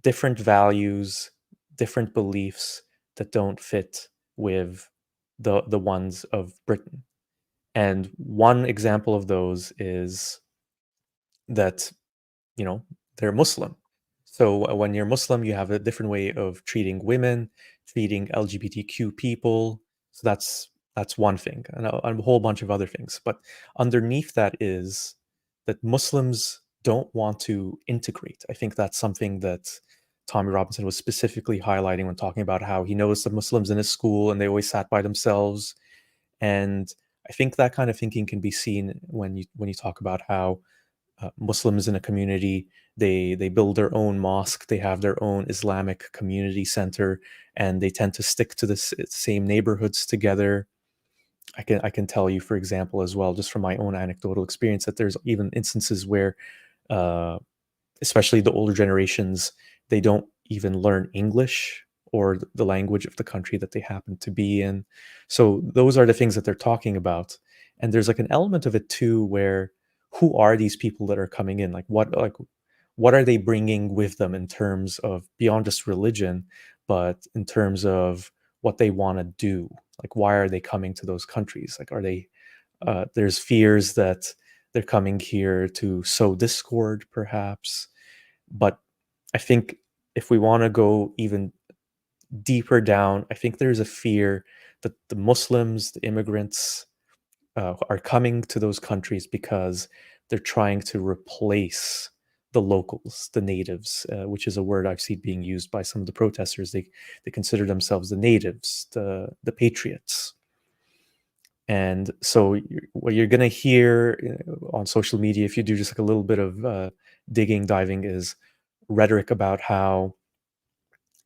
Speaker 1: different values, different beliefs that don't fit with the ones of Britain. And one example of those is that, they're Muslim. So when you're Muslim, you have a different way of treating women, treating LGBTQ people. So that's one thing, and a whole bunch of other things. But underneath that is that Muslims don't want to integrate. I think that's something that Tommy Robinson was specifically highlighting when talking about how he knows the Muslims in his school and they always sat by themselves. And I think that kind of thinking can be seen when you talk about how Muslims in a community, they build their own mosque, they have their own Islamic community center, and they tend to stick to the same neighborhoods together. I can tell you, for example, as well, just from my own anecdotal experience, that there's even instances where, especially the older generations, they don't even learn English or the language of the country that they happen to be in. So those are the things that they're talking about. And there's like an element of it too, where who are these people that are coming in? Like what are they bringing with them in terms of beyond just religion, but in terms of what they want to do? Like, why are they coming to those countries? Like, are they, there's fears that they're coming here to sow discord, perhaps. But I think if we want to go even deeper down, I think there's a fear that the Muslims, the immigrants, are coming to those countries because they're trying to replace the locals, the natives, which is a word I've seen being used by some of the protesters. They consider themselves the natives, the patriots. And so what you're going to hear on social media, if you do just like a little bit of diving, is rhetoric about how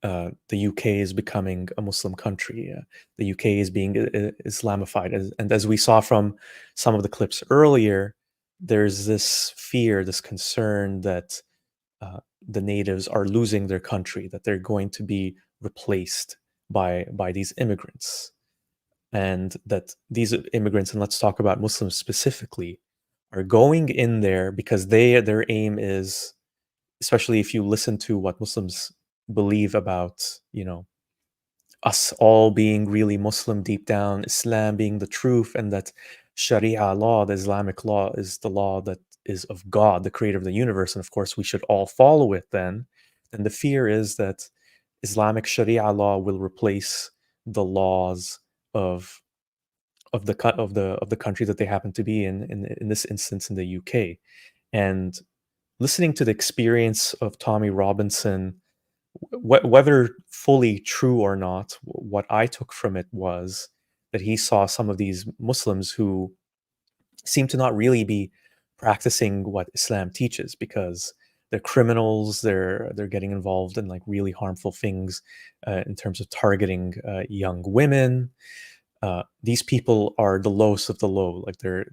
Speaker 1: the UK is becoming a Muslim country. The UK is being Islamified. And as we saw from some of the clips earlier, there's this fear, this concern that the natives are losing their country, that they're going to be replaced by these immigrants. And that these immigrants, and let's talk about Muslims specifically, are going in there because their aim is, especially if you listen to what Muslims believe about, us all being really Muslim deep down, Islam being the truth, and that Sharia law, the Islamic law, is the law that is of God, the creator of the universe, and of course we should all follow it. Then the fear is that Islamic Sharia law will replace the laws of the country that they happen to be in this instance in the UK. And listening to the experience of Tommy Robinson, whether fully true or not, what I took from it was that he saw some of these Muslims who seem to not really be practicing what Islam teaches, because they're criminals, they're getting involved in like really harmful things in terms of targeting young women. These people are the lowest of the low. Like they're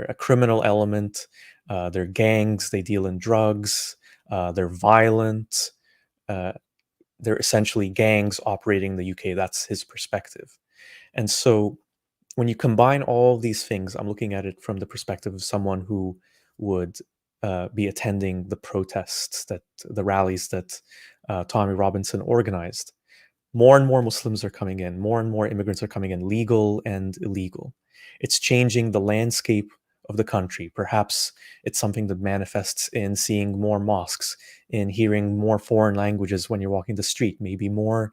Speaker 1: a criminal element. They're gangs. They deal in drugs. They're violent. They're essentially gangs operating in the UK. That's his perspective. And so when you combine all of these things, I'm looking at it from the perspective of someone who would be attending the protests, the rallies that Tommy Robinson organized. More and more Muslims are coming in. More and more immigrants are coming in, legal and illegal. It's changing the landscape of the country. Perhaps it's something that manifests in seeing more mosques, in hearing more foreign languages when you're walking the street, maybe more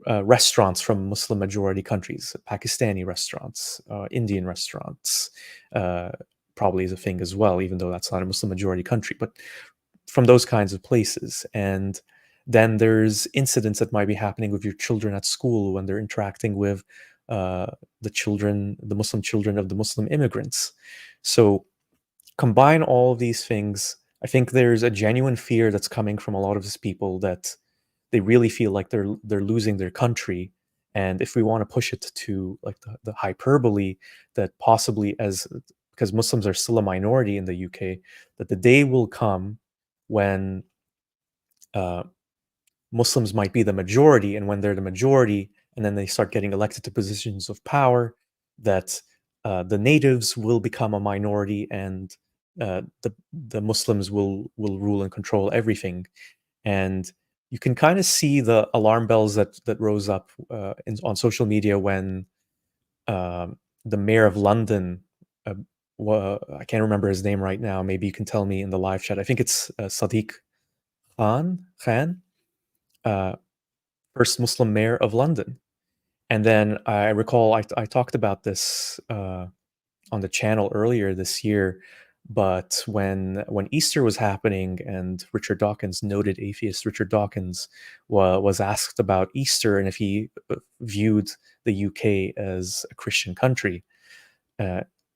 Speaker 1: restaurants from Muslim majority countries, Pakistani restaurants, Indian restaurants, probably is a thing as well, even though that's not a Muslim majority country, but from those kinds of places. And then there's incidents that might be happening with your children at school when they're interacting with the Muslim children of the Muslim immigrants. So combine all of these things, I think there's a genuine fear that's coming from a lot of these people that they really feel like they're losing their country. And if we want to push it to like the hyperbole that possibly, as because Muslims are still a minority in the UK, that the day will come when Muslims might be the majority, and when they're the majority and then they start getting elected to positions of power, that the natives will become a minority, and the Muslims will rule and control everything. And you can kind of see the alarm bells that rose up on social media when the mayor of London, I can't remember his name right now. Maybe you can tell me in the live chat. I think it's Sadiq Khan, first Muslim mayor of London. And then I recall I talked about this on the channel earlier this year, but when Easter was happening and Richard Dawkins, noted atheist Richard Dawkins, was asked about Easter and if he viewed the UK as a Christian country,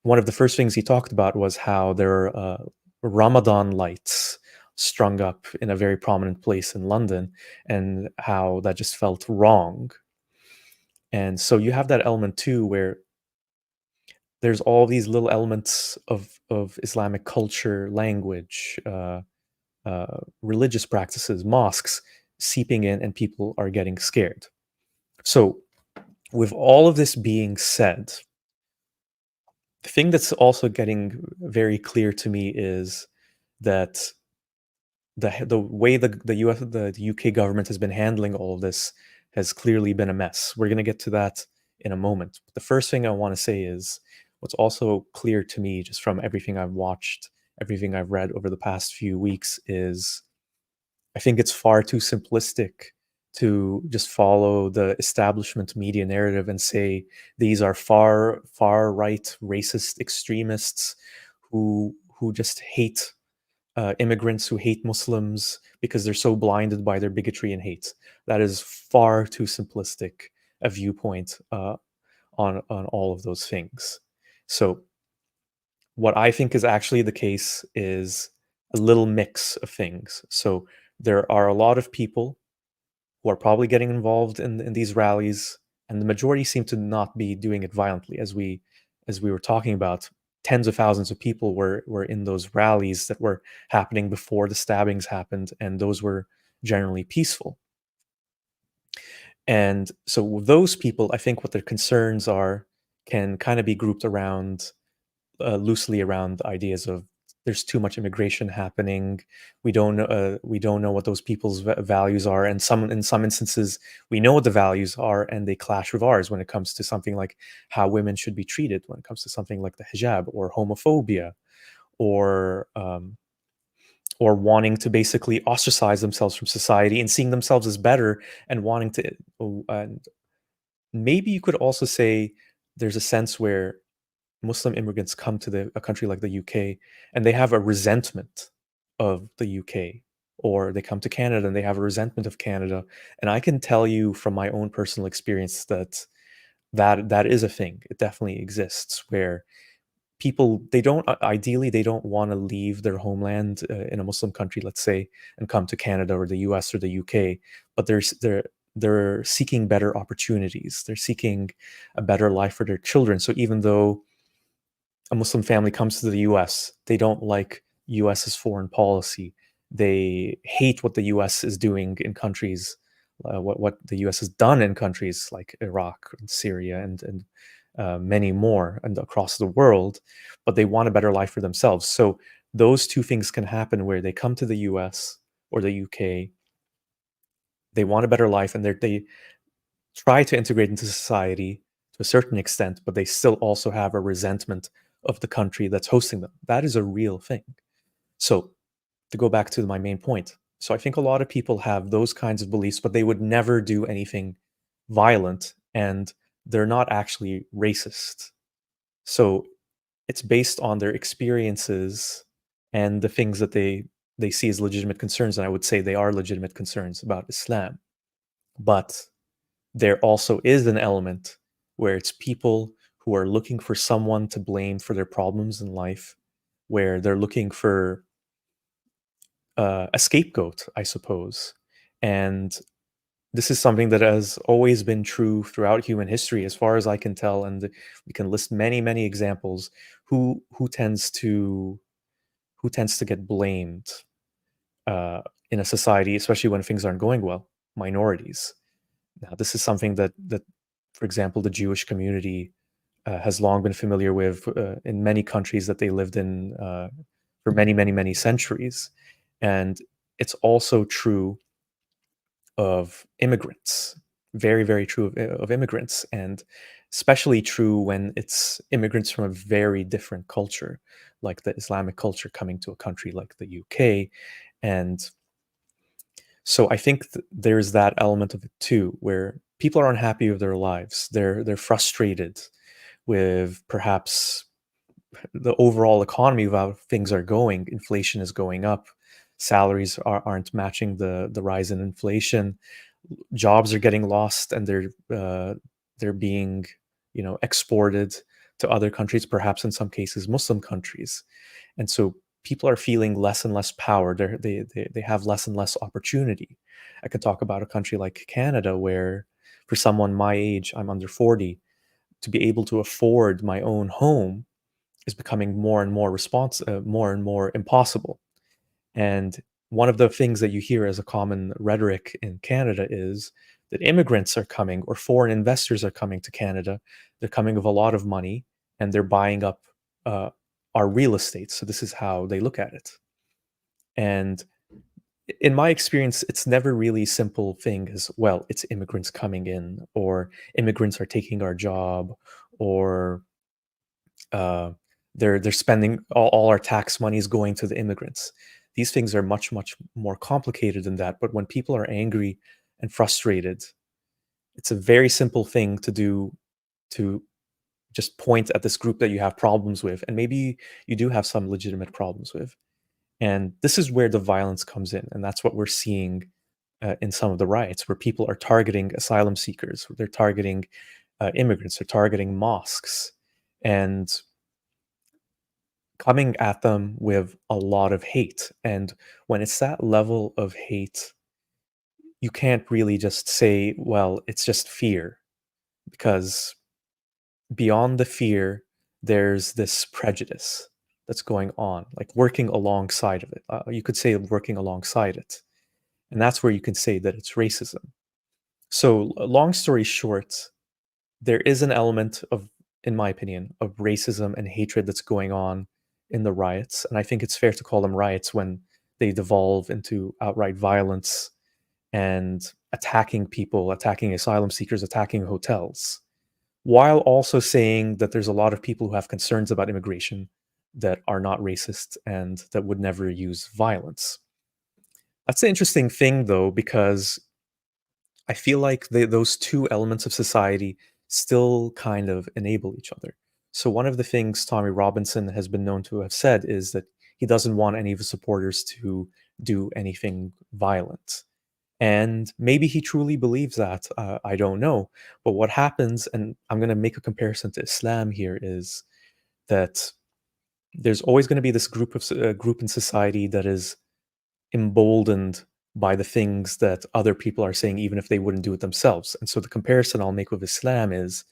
Speaker 1: one of the first things he talked about was how there are Ramadan lights strung up in a very prominent place in London, and how that just felt wrong. And so you have that element too, where there's all these little elements of Islamic culture, language, religious practices, mosques seeping in, and people are getting scared. So with all of this being said, the thing that's also getting very clear to me is that the way the UK government has been handling all of this has clearly been a mess. We're going to get to that in a moment. But the first thing I want to say is what's also clear to me, just from everything I've watched, everything I've read over the past few weeks, is I think it's far too simplistic to just follow the establishment media narrative and say these are far right racist extremists who just hate immigrants, who hate Muslims because they're so blinded by their bigotry and hate. That is far too simplistic a viewpoint on all of those things. So what I think is actually the case is a little mix of things. So there are a lot of people who are probably getting involved in these rallies, and the majority seem to not be doing it violently. As we were talking about, tens of thousands of people were in those rallies that were happening before the stabbings happened, and those were generally peaceful. And so with those people, I think what their concerns are can kind of be grouped around loosely around the ideas of there's too much immigration happening. We don't know what those people's values are, and in some instances we know what the values are, and they clash with ours when it comes to something like how women should be treated, when it comes to something like the hijab or homophobia, or wanting to basically ostracize themselves from society and seeing themselves as better, and wanting to. And maybe you could also say there's a sense where Muslim immigrants come to a country like the UK and they have a resentment of the UK, or they come to Canada and they have a resentment of Canada. And I can tell you from my own personal experience that is a thing. It definitely exists, where people, they don't want to leave their homeland in a Muslim country, let's say, and come to Canada or the US or the UK, but they're seeking better opportunities. They're seeking a better life for their children. So even though a Muslim family comes to the US, they don't like US's foreign policy. They hate what the US is doing in countries, what the US has done in countries like Iraq and Syria and many more and across the world, but they want a better life for themselves. So those two things can happen, where they come to the US or the UK, they want a better life, and they try to integrate into society to a certain extent, but they still also have a resentment of the country that's hosting them. That is a real thing. So to go back to my main point, so I think a lot of people have those kinds of beliefs, but they would never do anything violent, and they're not actually racist. So it's based on their experiences and the things that they see as legitimate concerns, and I would say they are legitimate concerns about Islam. But there also is an element where it's people who are looking for someone to blame for their problems in life, where they're looking for a scapegoat, I suppose. And this is something that has always been true throughout human history, as far as I can tell, and we can list many, many examples. Who tends to get blamed in a society, especially when things aren't going well? Minorities. Now, this is something that, for example, the Jewish community has long been familiar with in many countries that they lived in for many, many, many centuries. And it's also true of immigrants, very, very true of immigrants, and especially true when it's immigrants from a very different culture, like the Islamic culture coming to a country like the UK. And so I think there's that element of it too, where people are unhappy with their lives. They're frustrated with perhaps the overall economy of how things are going. Inflation is going up. Salaries aren't matching the rise in inflation. Jobs are getting lost, and they're being exported to other countries, perhaps in some cases Muslim countries. And so people are feeling less and less power. They have less and less opportunity. I could talk about a country like Canada, where for someone my age, I'm under 40, to be able to afford my own home is becoming more and more more and more impossible. And one of the things that you hear as a common rhetoric in Canada is that immigrants are coming, or foreign investors are coming to Canada. They're coming with a lot of money, and they're buying up our real estate. So this is how they look at it. And in my experience, it's never really a simple thing as, well, it's immigrants coming in, or immigrants are taking our job, or they're spending all our tax money is going to the immigrants. These things are much, much more complicated than that. But when people are angry and frustrated, it's a very simple thing to do, to just point at this group that you have problems with, and maybe you do have some legitimate problems with. And this is where the violence comes in, and that's what we're seeing in some of the riots, where people are targeting asylum seekers, they're targeting immigrants, they're targeting mosques, and coming at them with a lot of hate. And when it's that level of hate, you can't really just say, well, it's just fear, because beyond the fear, there's this prejudice that's going on, like working alongside of it. You could say working alongside it. And that's where you can say that it's racism. So, long story short, there is an element of, in my opinion, of racism and hatred that's going on in the riots. And I think it's fair to call them riots when they devolve into outright violence and attacking people, attacking asylum seekers, attacking hotels, while also saying that there's a lot of people who have concerns about immigration that are not racist and that would never use violence. That's the interesting thing, though, because I feel like those two elements of society still kind of enable each other. So one of the things Tommy Robinson has been known to have said is that he doesn't want any of his supporters to do anything violent. And maybe he truly believes that. I don't know. But what happens, and I'm going to make a comparison to Islam here, is that there's always going to be this group in society that is emboldened by the things that other people are saying, even if they wouldn't do it themselves. And so the comparison I'll make with Islam is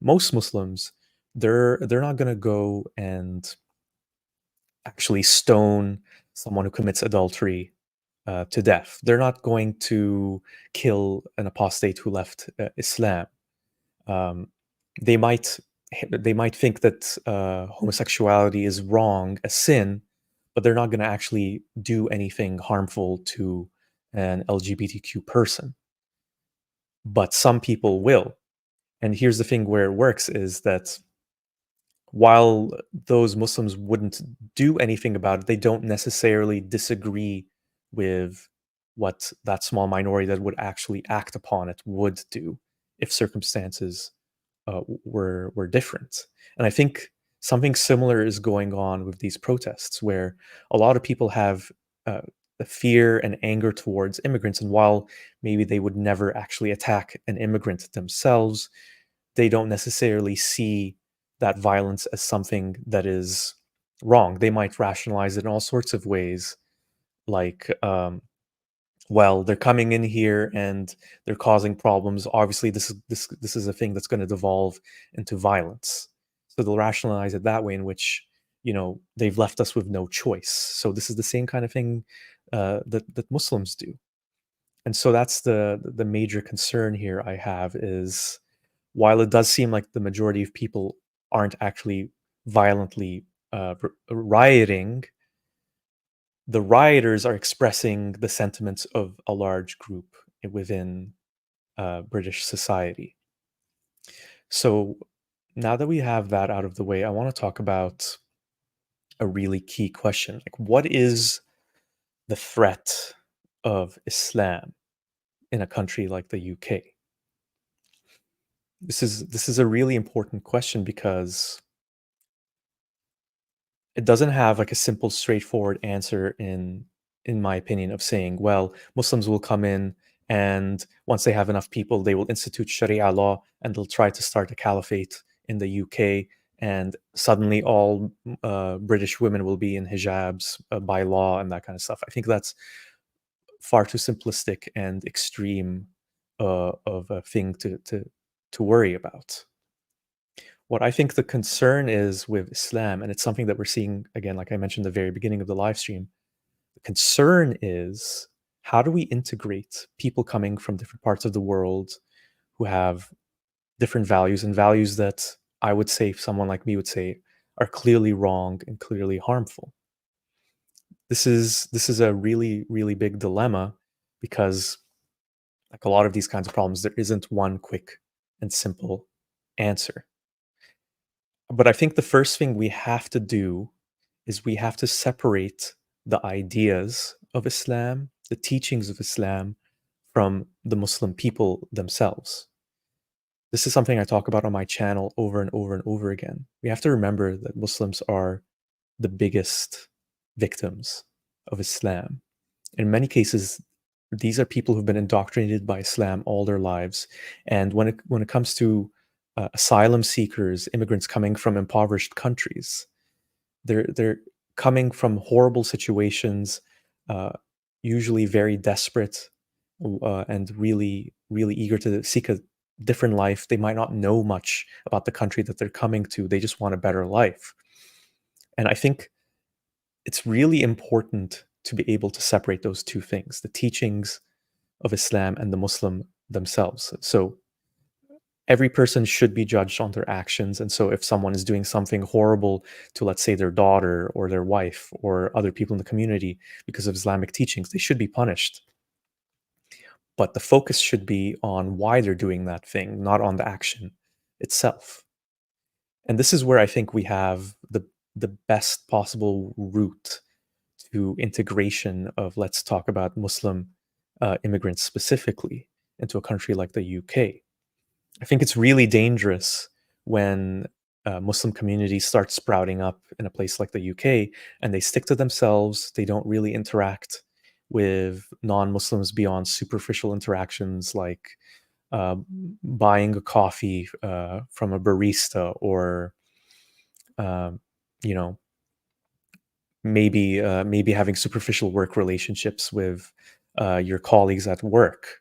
Speaker 1: most Muslims, they're not going to go and actually stone someone who commits adultery to death. They're not going to kill an apostate who left Islam. They might think that homosexuality is wrong, a sin, but they're not going to actually do anything harmful to an LGBTQ person. But some people will. And here's the thing where it works is that while those Muslims wouldn't do anything about it, they don't necessarily disagree with what that small minority that would actually act upon it would do if circumstances were different. And I think something similar is going on with these protests, where a lot of people have the fear and anger towards immigrants, and while maybe they would never actually attack an immigrant themselves, they don't necessarily see that violence as something that is wrong. They might rationalize it in all sorts of ways, like, well, they're coming in here and they're causing problems. Obviously, this is a thing that's going to devolve into violence. So they'll rationalize it that way, in which, they've left us with no choice. So this is the same kind of thing that Muslims do. And so that's the major concern here I have, is while it does seem like the majority of people aren't actually violently rioting, the rioters are expressing the sentiments of a large group within British society. So now that we have that out of the way, I want to talk about a really key question. Like, what is the threat of Islam in a country like the UK? This is a really important question, because it doesn't have like a simple, straightforward answer, in my opinion, of saying, well, Muslims will come in, and once they have enough people, they will institute Sharia law and they'll try to start a caliphate in the UK, and suddenly all British women will be in hijabs by law and that kind of stuff. I think that's far too simplistic and extreme of a thing to worry about. What I think the concern is with Islam, and it's something that we're seeing, again, like I mentioned at the very beginning of the live stream, the concern is, how do we integrate people coming from different parts of the world who have different values, and values that I would say, someone like me would say, are clearly wrong and clearly harmful? This is a really, really big dilemma, because like a lot of these kinds of problems, there isn't one quick and simple answer. But I think the first thing we have to do is we have to separate the ideas of Islam, the teachings of Islam, from the Muslim people themselves. This is something I talk about on my channel over and over and over again. We have to remember that Muslims are the biggest victims of Islam. In many cases, these are people who've been indoctrinated by Islam all their lives. And when it comes to asylum seekers, immigrants coming from impoverished countries, they're coming from horrible situations, usually very desperate, and really, really eager to seek a different life. They might not know much about the country that they're coming to. They just want a better life. And I think it's really important to be able to separate those two things, the teachings of Islam and the Muslim themselves. So every person should be judged on their actions. And so if someone is doing something horrible to, let's say, their daughter or their wife or other people in the community because of Islamic teachings, they should be punished. But the focus should be on why they're doing that thing, not on the action itself. And this is where I think we have the best possible route to integration of, let's talk about Muslim immigrants specifically, into a country like the UK. I think it's really dangerous when Muslim communities start sprouting up in a place like the UK, and they stick to themselves. They don't really interact with non-Muslims beyond superficial interactions, like buying a coffee from a barista, or maybe having superficial work relationships with your colleagues at work.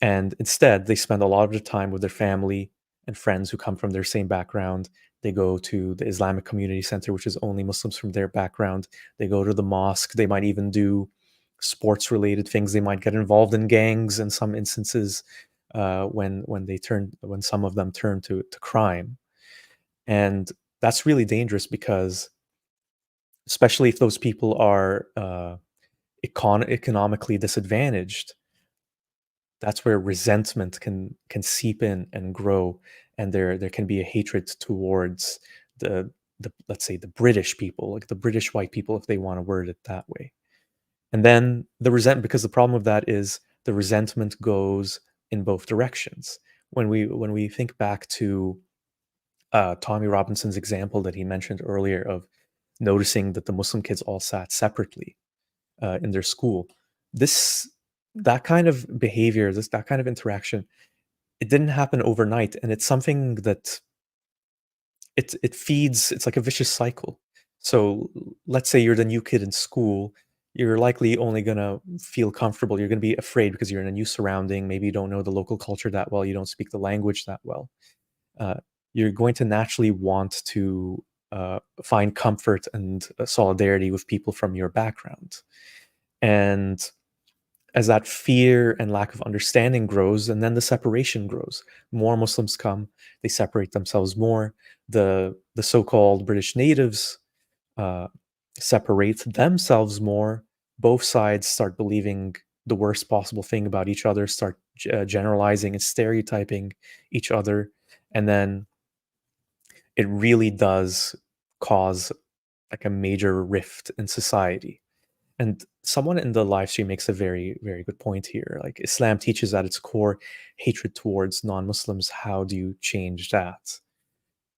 Speaker 1: And instead, they spend a lot of their time with their family and friends who come from their same background. They go to the Islamic Community Center, which is only Muslims from their background. They go to the mosque. They might even do sports-related things. They might get involved in gangs in some instances, when some of them turn to crime. And that's really dangerous, because especially if those people are economically disadvantaged, that's where resentment can seep in and grow, and there can be a hatred towards the let's say the British people, like the British white people, if they want to word it that way. And then because the problem of that is the resentment goes in both directions. When we think back to Tommy Robinson's example that he mentioned earlier of noticing that the Muslim kids all sat separately in their school, that kind of behavior, that kind of interaction, it didn't happen overnight, and it's something that it feeds. It's like a vicious cycle. So let's say you're the new kid in school, you're likely only gonna feel comfortable. You're gonna be afraid because you're in a new surrounding. Maybe you don't know the local culture that well. You don't speak the language that well. Uh, you're going to naturally want to find comfort and solidarity with people from your background. And as that fear and lack of understanding grows, and then the separation grows, more Muslims come, they separate themselves more. The so-called British natives separate themselves more. Both sides start believing the worst possible thing about each other, start generalizing and stereotyping each other, and then it really does cause like a major rift in society. And someone in the live stream makes a very, very good point here. Like, Islam teaches at its core hatred towards non-Muslims. How do you change that?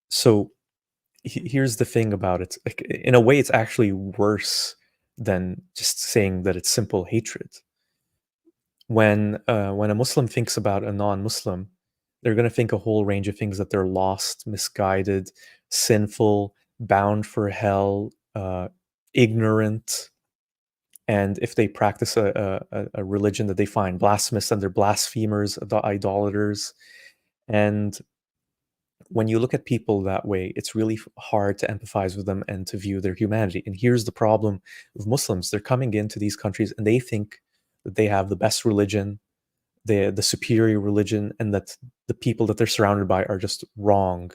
Speaker 1: So here's the thing about it. Like, in a way, it's actually worse than just saying that it's simple hatred. When a Muslim thinks about a non-Muslim, they're going to think a whole range of things, that they're lost, misguided, sinful, bound for hell, ignorant. And if they practice a religion that they find blasphemous, then they're blasphemers, idolaters. And when you look at people that way, it's really hard to empathize with them and to view their humanity. And here's the problem with Muslims. They're coming into these countries and they think that they have the best religion, the superior religion, and that the people that they're surrounded by are just wrong,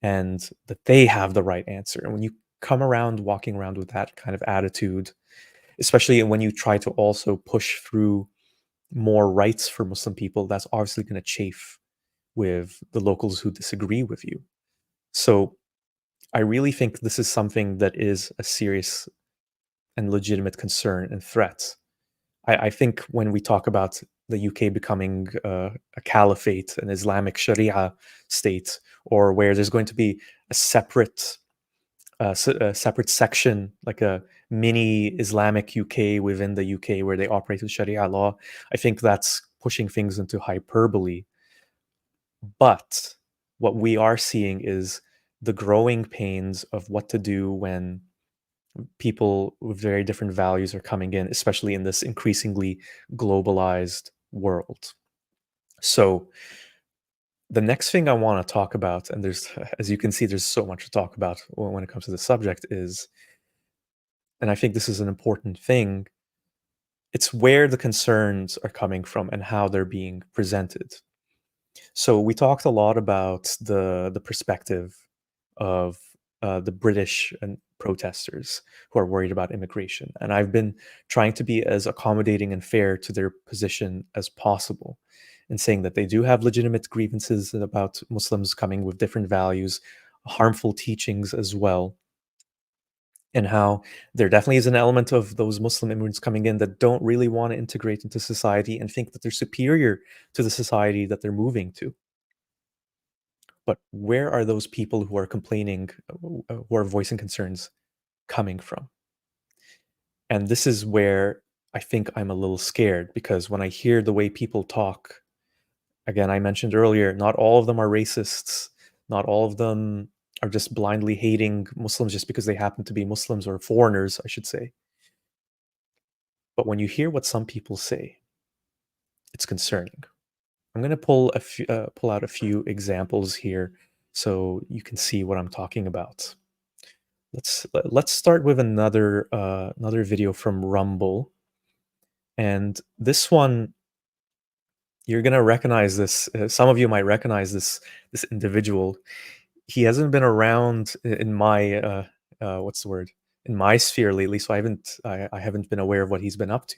Speaker 1: and that they have the right answer. And when you come around walking around with that kind of attitude, especially when you try to also push through more rights for Muslim people, that's obviously going to chafe with the locals who disagree with you. So I really think this is something that is a serious and legitimate concern and threat. I think when we talk about the UK becoming a caliphate, an Islamic Sharia state, or where there's going to be a separate section, like a mini Islamic UK within the UK where they operate with Sharia law, I think that's pushing things into hyperbole. But what we are seeing is the growing pains of what to do when people with very different values are coming in, especially in this increasingly globalized world. So the next thing I want to talk about, and there's, as you can see, there's so much to talk about when it comes to the subject, is, and I think this is an important thing, it's where the concerns are coming from and how they're being presented. So we talked a lot about the perspective of the British and protesters who are worried about immigration, and I've been trying to be as accommodating and fair to their position as possible, and saying that they do have legitimate grievances about Muslims coming with different values, harmful teachings as well, and how there definitely is an element of those Muslim immigrants coming in that don't really want to integrate into society and think that they're superior to the society that they're moving to. But where are those people who are complaining, who are voicing concerns, coming from? And this is where I think I'm a little scared, because when I hear the way people talk, again, I mentioned earlier, not all of them are racists. Not all of them are just blindly hating Muslims just because they happen to be Muslims, or foreigners, I should say. But when you hear what some people say, it's concerning. I'm going to pull out a few examples here so you can see what I'm talking about. Let's start with another video from Rumble, and this one, you're gonna recognize this. Some of you might recognize this individual. He hasn't been around in my what's the word, in my sphere lately, so I haven't been aware of what he's been up to.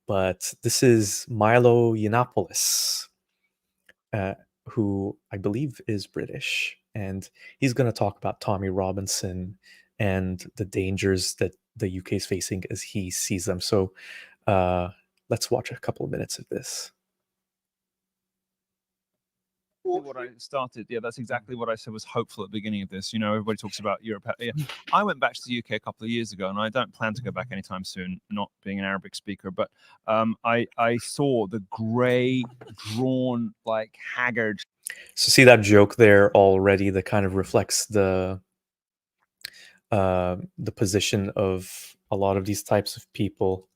Speaker 1: But this is Milo Yiannopoulos, who I believe is British, and he's going to talk about Tommy Robinson and the dangers that the UK is facing as he sees them. So let's watch a couple of minutes of this.
Speaker 20: What I started, yeah, that's exactly what I said was hopeful at the beginning of this. You know, everybody talks about Europe. Yeah. I went back to the UK a couple of years ago, and I don't plan to go back anytime soon, not being an Arabic speaker. But I saw the grey, drawn, like haggard.
Speaker 1: So see that joke there already that kind of reflects the position of a lot of these types of people.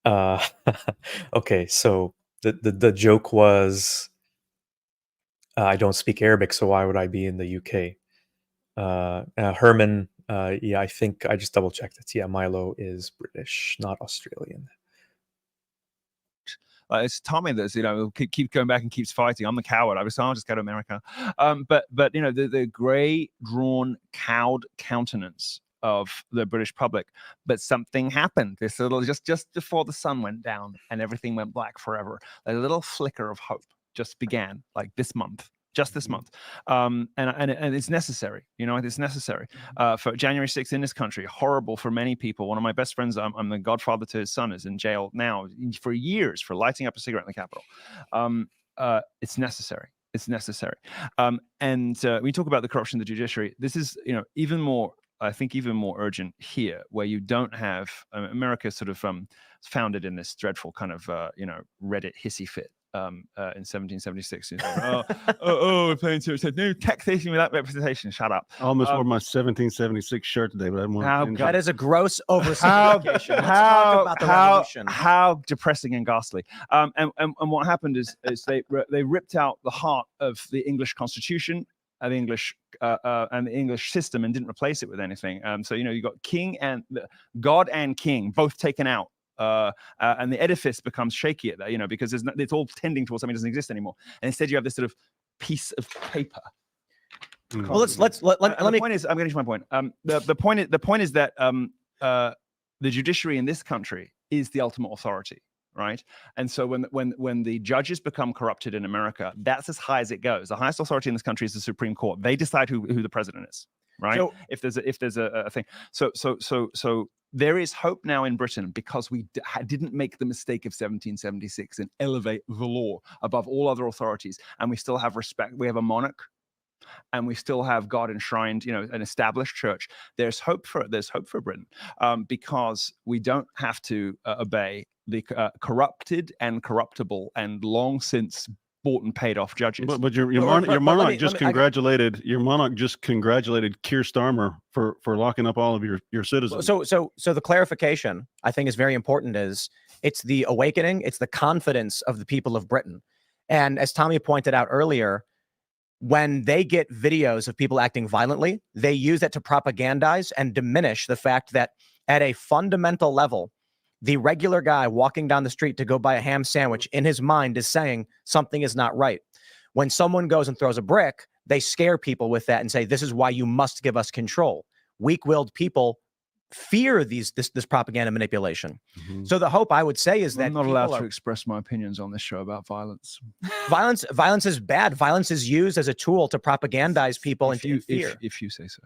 Speaker 1: Okay, so the joke was, I don't speak Arabic, so why would I be in the UK? Herman, yeah, I think I just double checked it. Yeah, Milo is British, not Australian.
Speaker 20: It's Tommy that's, you know, keep going back and keeps fighting. I'm the coward. I'll just go to America. But you know, the grey, drawn, cowed countenance of the British public. But something happened. This little just before the sun went down and everything went black forever. A little flicker of hope just began, like this month. Just this month, and it's necessary. You know, it's necessary. For January 6th in this country, horrible for many people. One of my best friends, I'm the godfather to his son, is in jail now for years for lighting up a cigarette in the Capitol. It's necessary. It's necessary. And we talk about the corruption of the judiciary. This is, you know, even more. I think even more urgent here, where you don't have America sort of founded in this dreadful kind of you know, Reddit hissy fit. In 1776, we're playing to no taxation without representation. Shut up.
Speaker 21: I almost wore my 1776 shirt today, but I didn't want to.
Speaker 22: That is a gross oversimplification. Let's talk about the revolution.
Speaker 20: How depressing and ghastly. And what happened is they ripped out the heart of the English Constitution, the English and the English system, and didn't replace it with anything. So you know, you got king and God and king both taken out. And the edifice becomes shaky at that, you know, because it's all tending towards something that doesn't exist anymore. And instead you have this sort of piece of paper.
Speaker 22: Well, let me.
Speaker 20: Point is, I'm getting to my point. The point is that the judiciary in this country is the ultimate authority, right? And so when the judges become corrupted in America, that's as high as it goes. The highest authority in this country is the Supreme Court. They decide who the president is, right? So, if there's a thing. So there is hope now in Britain because we didn't make the mistake of 1776 and elevate the law above all other authorities, and we still have respect. We have a monarch, and we still have God enshrined, you know, an established church. There's hope for Britain because we don't have to obey the corrupted and corruptible and long since bought and paid off judges.
Speaker 21: But your monarch just congratulated Keir Starmer for locking up all of your citizens.
Speaker 22: So the clarification I think is very important. Is it's the awakening, it's the confidence of the people of Britain, and as Tommy pointed out earlier, when they get videos of people acting violently, they use it to propagandize and diminish the fact that at a fundamental level, the regular guy walking down the street to go buy a ham sandwich in his mind is saying something is not right. When someone goes and throws a brick, they scare people with that and say, this is why you must give us control. Weak-willed people fear this propaganda manipulation. So the hope I would say is that
Speaker 20: I'm not allowed to express my opinions on this show about violence.
Speaker 22: Violence is bad. Violence is used as a tool to propagandize people into fear.
Speaker 20: If you say so.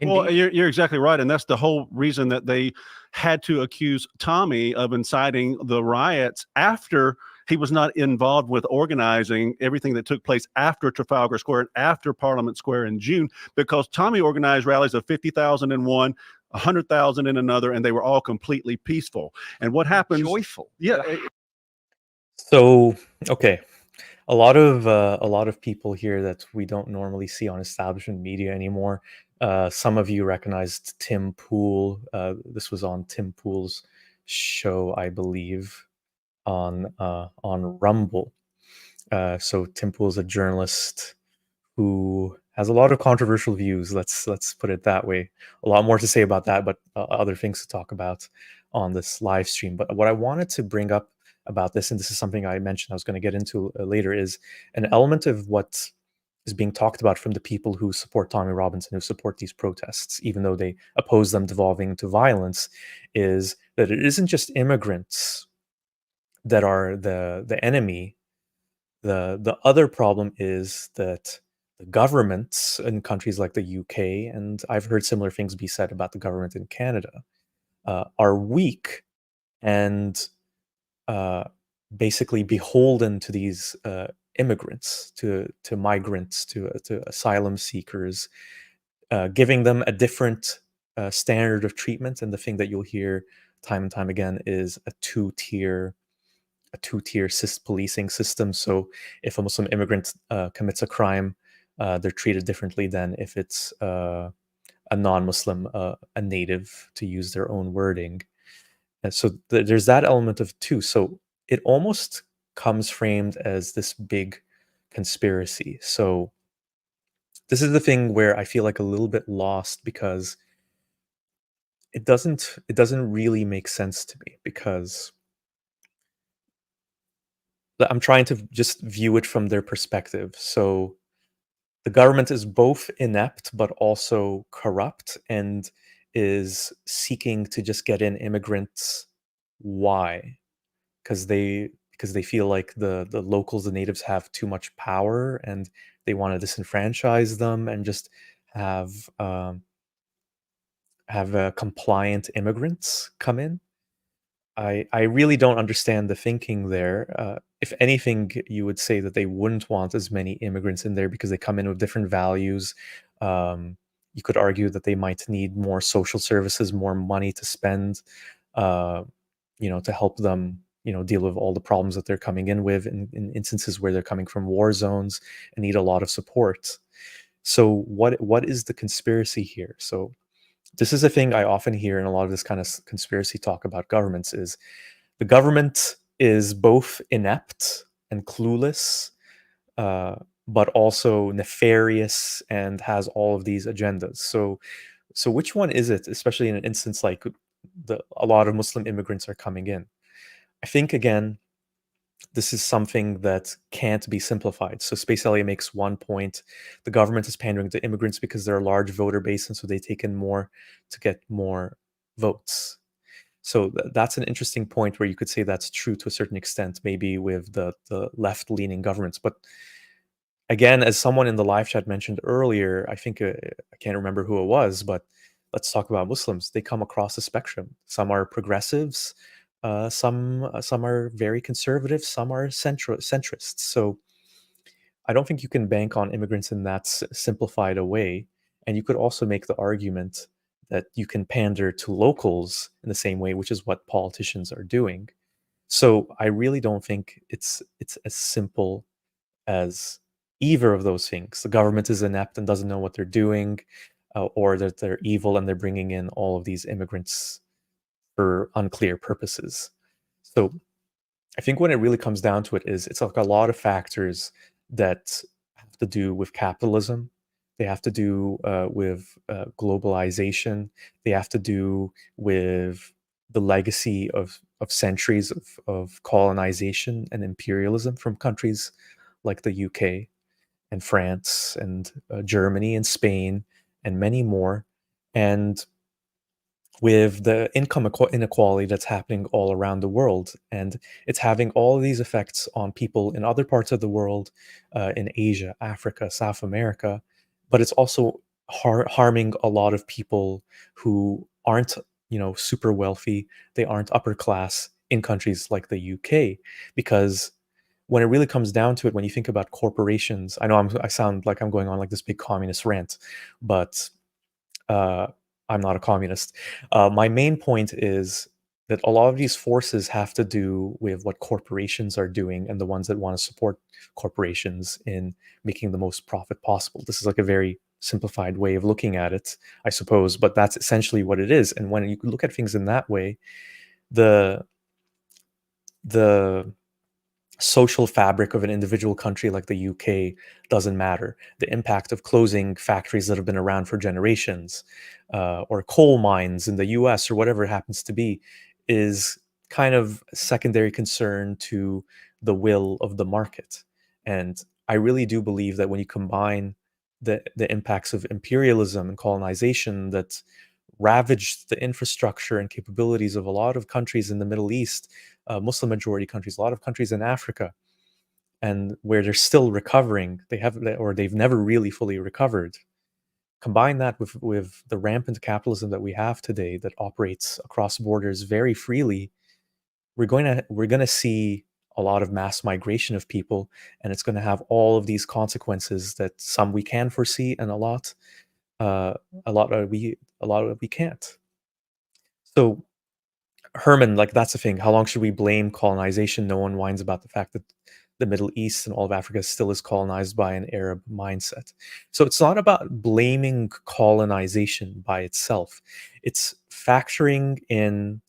Speaker 21: Well, you're exactly right. And that's the whole reason that they had to accuse Tommy of inciting the riots after he was not involved with organizing everything that took place after Trafalgar Square and after Parliament Square in June, because Tommy organized rallies of 50,000 in one, 100,000 in another, and they were all completely peaceful. And what happens?
Speaker 20: Joyful.
Speaker 21: Yeah.
Speaker 1: So, okay. A lot of people here that we don't normally see on establishment media anymore. Some of you recognized Tim Pool. This was on Tim Pool's show, I believe, on Rumble. So Tim Pool is a journalist who has a lot of controversial views. Let's put it that way. A lot more to say about that, but other things to talk about on this live stream. But what I wanted to bring up about this, and this is something I mentioned I was going to get into later, is an element of what is being talked about from the people who support Tommy Robinson, who support these protests, even though they oppose them devolving into violence, is that it isn't just immigrants that are the enemy. The other problem is that the governments in countries like the UK, and I've heard similar things be said about the government in Canada, are weak and basically beholden to these immigrants, to migrants, to asylum seekers, giving them a different standard of treatment. And the thing that you'll hear time and time again is a two-tier policing system. So if a Muslim immigrant commits a crime, they're treated differently than if it's a non-Muslim, a native, to use their own wording. And so there's that element of too. So it almost comes framed as this big conspiracy. So this is the thing where I feel like a little bit lost, because it doesn't really make sense to me, because I'm trying to just view it from their perspective. So the government is both inept but also corrupt, and is seeking to just get in immigrants. Why? Because they feel like the locals, the natives, have too much power, and they want to disenfranchise them and just have compliant immigrants come in. I really don't understand the thinking there. If anything, you would say that they wouldn't want as many immigrants in there because they come in with different values. You could argue that they might need more social services, more money to spend, to help them, deal with all the problems that they're coming in with in instances where they're coming from war zones and need a lot of support. So what is the conspiracy here? So this is a thing I often hear in a lot of this kind of conspiracy talk about governments, is the government is both inept and clueless, but also nefarious and has all of these agendas. So which one is it, especially in an instance like a lot of Muslim immigrants are coming in? I think, again, this is something that can't be simplified. So Space Elliott makes one point: the government is pandering to immigrants because they're a large voter base, and so they take in more to get more votes. So that's an interesting point where you could say that's true to a certain extent, maybe with the left-leaning governments. But again, as someone in the live chat mentioned earlier, I think, I can't remember who it was, but let's talk about Muslims. They come across the spectrum. Some are progressives, some are very conservative, some are centrists. So I don't think you can bank on immigrants in that simplified a way. And you could also make the argument that you can pander to locals in the same way, which is what politicians are doing. So I really don't think it's as simple as either of those things. The government is inept and doesn't know what they're doing, or that they're evil and they're bringing in all of these immigrants for unclear purposes. So I think when it really comes down to it, it's like a lot of factors that have to do with capitalism. They have to do with globalization. They have to do with the legacy of centuries of colonization and imperialism from countries like the UK and France and Germany and Spain and many more. And with the income inequality that's happening all around the world. And it's having all of these effects on people in other parts of the world, in Asia, Africa, South America. But it's also harming a lot of people who aren't, super wealthy. They aren't upper class in countries like the UK. Because when it really comes down to it, when you think about corporations, I know I sound like I'm going on like this big communist rant, but I'm not a communist. My main point is that a lot of these forces have to do with what corporations are doing, and the ones that want to support corporations in making the most profit possible. This is like a very simplified way of looking at it, I suppose, but that's essentially what it is. And when you look at things in that way, the social fabric of an individual country like the UK doesn't matter. The impact of closing factories that have been around for generations, or coal mines in the US, or whatever it happens to be, is kind of a secondary concern to the will of the market. And I really do believe that when you combine the impacts of imperialism and colonization that ravaged the infrastructure and capabilities of a lot of countries in the Middle East, Muslim majority countries, a lot of countries in Africa, and where they're still recovering, they've never really fully recovered. Combine that with the rampant capitalism that we have today that operates across borders very freely, we're going to see a lot of mass migration of people, and it's going to have all of these consequences that some we can foresee and a lot we can't. So Herman, like, that's the thing. How long should we blame colonization? No one whines about the fact that the Middle East and all of Africa still is colonized by an Arab mindset. So it's not about blaming colonization by itself. It's factoring in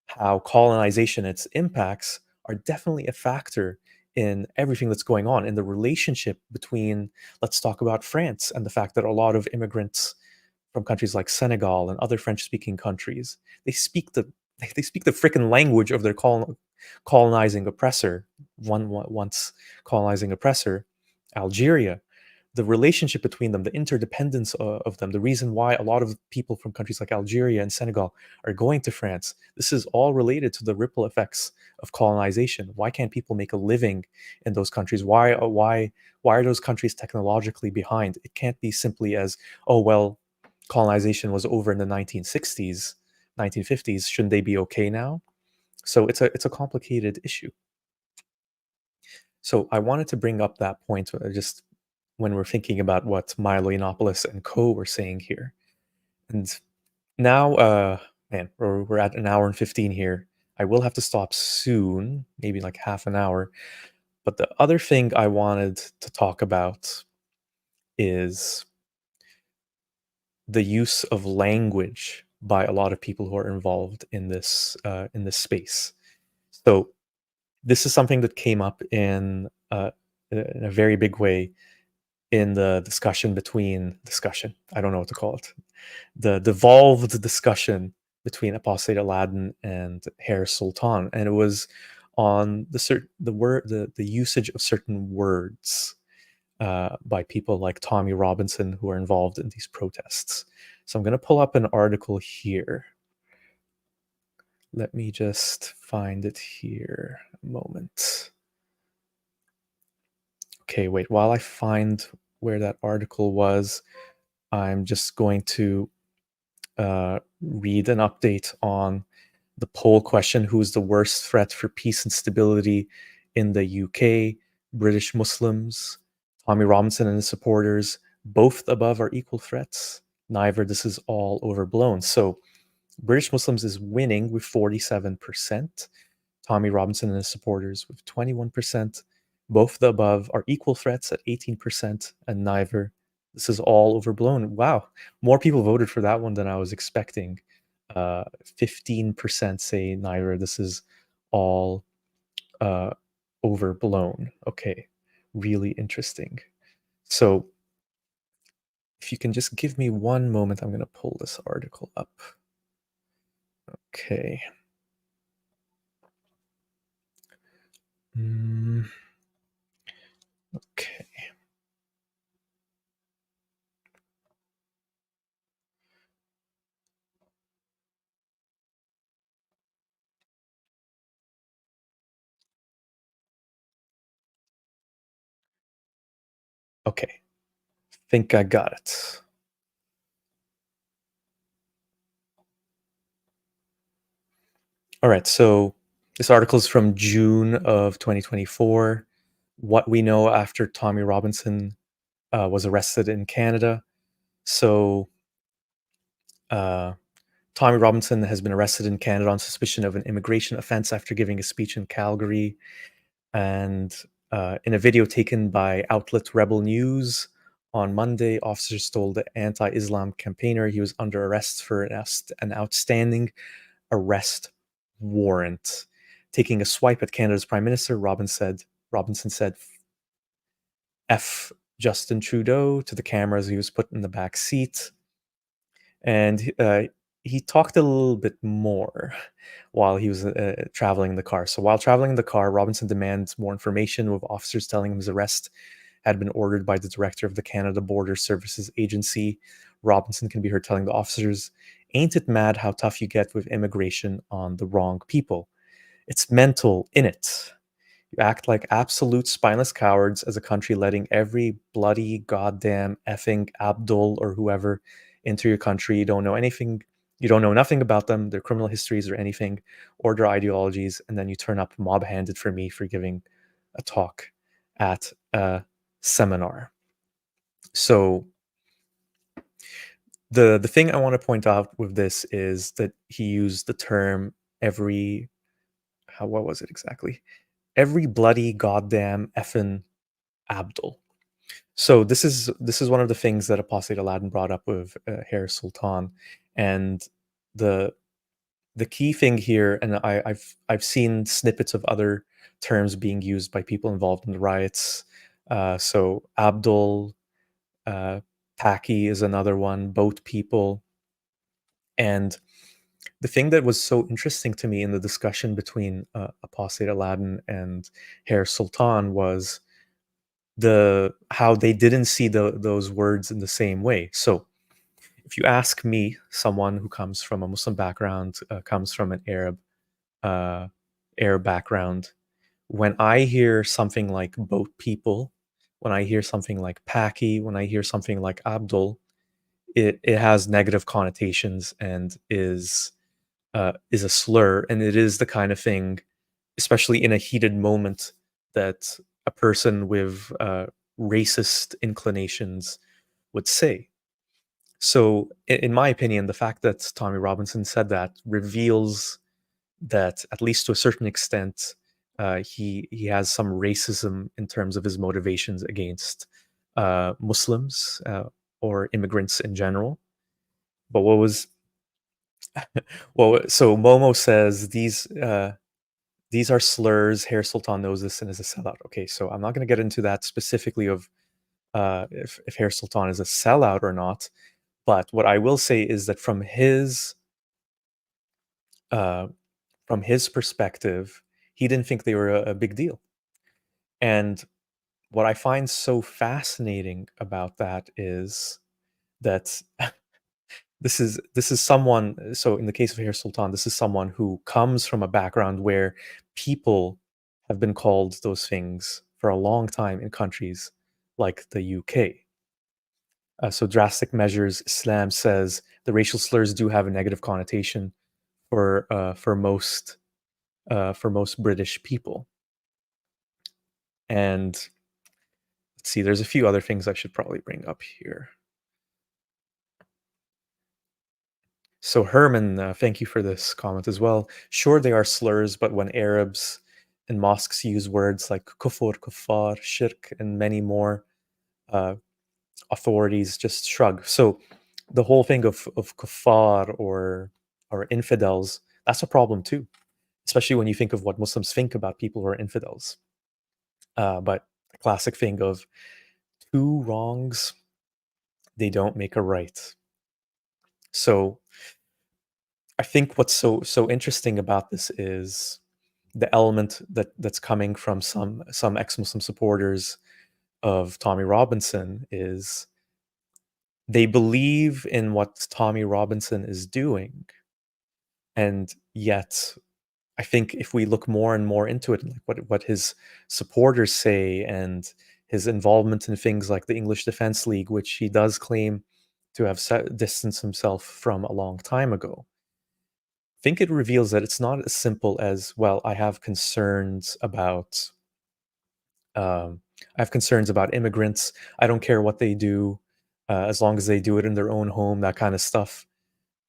Speaker 1: how colonization, its impacts, are definitely a factor in everything that's going on, in the relationship between, let's talk about France and the fact that a lot of immigrants from countries like Senegal and other French-speaking countries, they speak the freaking language of their colonizing oppressor, once colonizing oppressor, Algeria. The relationship between them, the interdependence of them, the reason why a lot of people from countries like Algeria and Senegal are going to France, this is all related to the ripple effects of colonization. Why can't people make a living in those countries? Why are those countries technologically behind? It can't be simply as, oh, well, colonization was over in the 1960s, 1950s. Shouldn't they be okay now? So it's a complicated issue. So I wanted to bring up that point just when we're thinking about what Milo Yiannopoulos and co were saying here. And now, man, we're at an hour and 15 here. I will have to stop soon, maybe like half an hour. But the other thing I wanted to talk about is the use of language by a lot of people who are involved in this space. So this is something that came up in a very big way in the discussion. I don't know what to call it. The devolved discussion between Apostate Aladdin and Harris Sultan, and it was on the usage of certain words by people like Tommy Robinson who are involved in these protests. So I'm going to pull up an article here. Let me just find it here a moment. Okay, wait, while I find where that article was, I'm just going to read an update on the poll question: who's the worst threat for peace and stability in the UK? British Muslims, Tommy Robinson and his supporters, both above or equal threats. Neither. This is all overblown. So British Muslims is winning with 47%. Tommy Robinson and his supporters with 21%. Both the above are equal threats at 18%, and neither. This is all overblown. Wow, more people voted for that one than I was expecting. 15% say neither. This is all overblown. Okay, really interesting. So if you can just give me one moment, I'm going to pull this article up. Okay. Okay. Okay. Think I got it. All right, so this article is from June of 2024. What we know after Tommy Robinson was arrested in Canada. So Tommy Robinson has been arrested in Canada on suspicion of an immigration offense after giving a speech in Calgary. And in a video taken by outlet Rebel News on Monday, officers told the anti-Islam campaigner he was under arrest for an outstanding arrest warrant. Taking a swipe at Canada's Prime Minister, Robinson said, F Justin Trudeau to the camera as he was put in the back seat. And he talked a little bit more while he was traveling in the car. So while traveling in the car, Robinson demands more information, with officers telling him his arrest had been ordered by the director of the Canada Border Services Agency. Robinson can be heard telling the officers, "Ain't it mad how tough you get with immigration on the wrong people? It's mental, innit? You act like absolute spineless cowards as a country letting every bloody goddamn effing Abdul or whoever into your country. You don't know anything. You don't know nothing about them, their criminal histories or anything, or their ideologies, and then you turn up mob-handed for me for giving a talk at a seminar. So the thing I want to point out with this is that he used the term what was it exactly? Every bloody goddamn effing Abdul. So this is one of the things that Apostate Aladdin brought up with Hair Sultan, and the key thing here, and I've seen snippets of other terms being used by people involved in the riots. So Abdul, Paki is another one, boat people, and the thing that was so interesting to me in the discussion between Apostate Aladdin and Hair Sultan was how they didn't see those words in the same way. So if you ask me, someone who comes from a Muslim background, comes from an Arab background, when I hear something like boat people, when I hear something like Paki, when I hear something like Abdul, it has negative connotations and is a slur, and it is the kind of thing, especially in a heated moment, that a person with racist inclinations would say. So, in my opinion, the fact that Tommy Robinson said that reveals that, at least to a certain extent, he has some racism in terms of his motivations against Muslims or immigrants in general. But what was well, so Momo says these are slurs. Hair Sultan knows this and is a sellout. Okay, so I'm not going to get into that specifically of if Hair Sultan is a sellout or not. But what I will say is that from his perspective, he didn't think they were a big deal. And what I find so fascinating about that is that this is someone. So in the case of Hair Sultan, this is someone who comes from a background where people have been called those things for a long time in countries like the UK. So Drastic Measures Islam says the racial slurs do have a negative connotation for most British people. And let's see, there's a few other things I should probably bring up here. So Herman, thank you for this comment as well. Sure, they are slurs, but when Arabs in mosques use words like kufur, kuffar, shirk, and many more, authorities just shrug. So the whole thing of kuffar or infidels, that's a problem too, especially when you think of what Muslims think about people who are infidels. But the classic thing of two wrongs, they don't make a right. So I think what's so interesting about this is the element that's coming from some ex-Muslim supporters of Tommy Robinson is they believe in what Tommy Robinson is doing, and yet I think if we look more and more into it, like what his supporters say and his involvement in things like the English Defence League, which he does claim to have distanced himself from a long time ago, I think it reveals that it's not as simple as, well, I have concerns about immigrants. I don't care what they do, as long as they do it in their own home, that kind of stuff.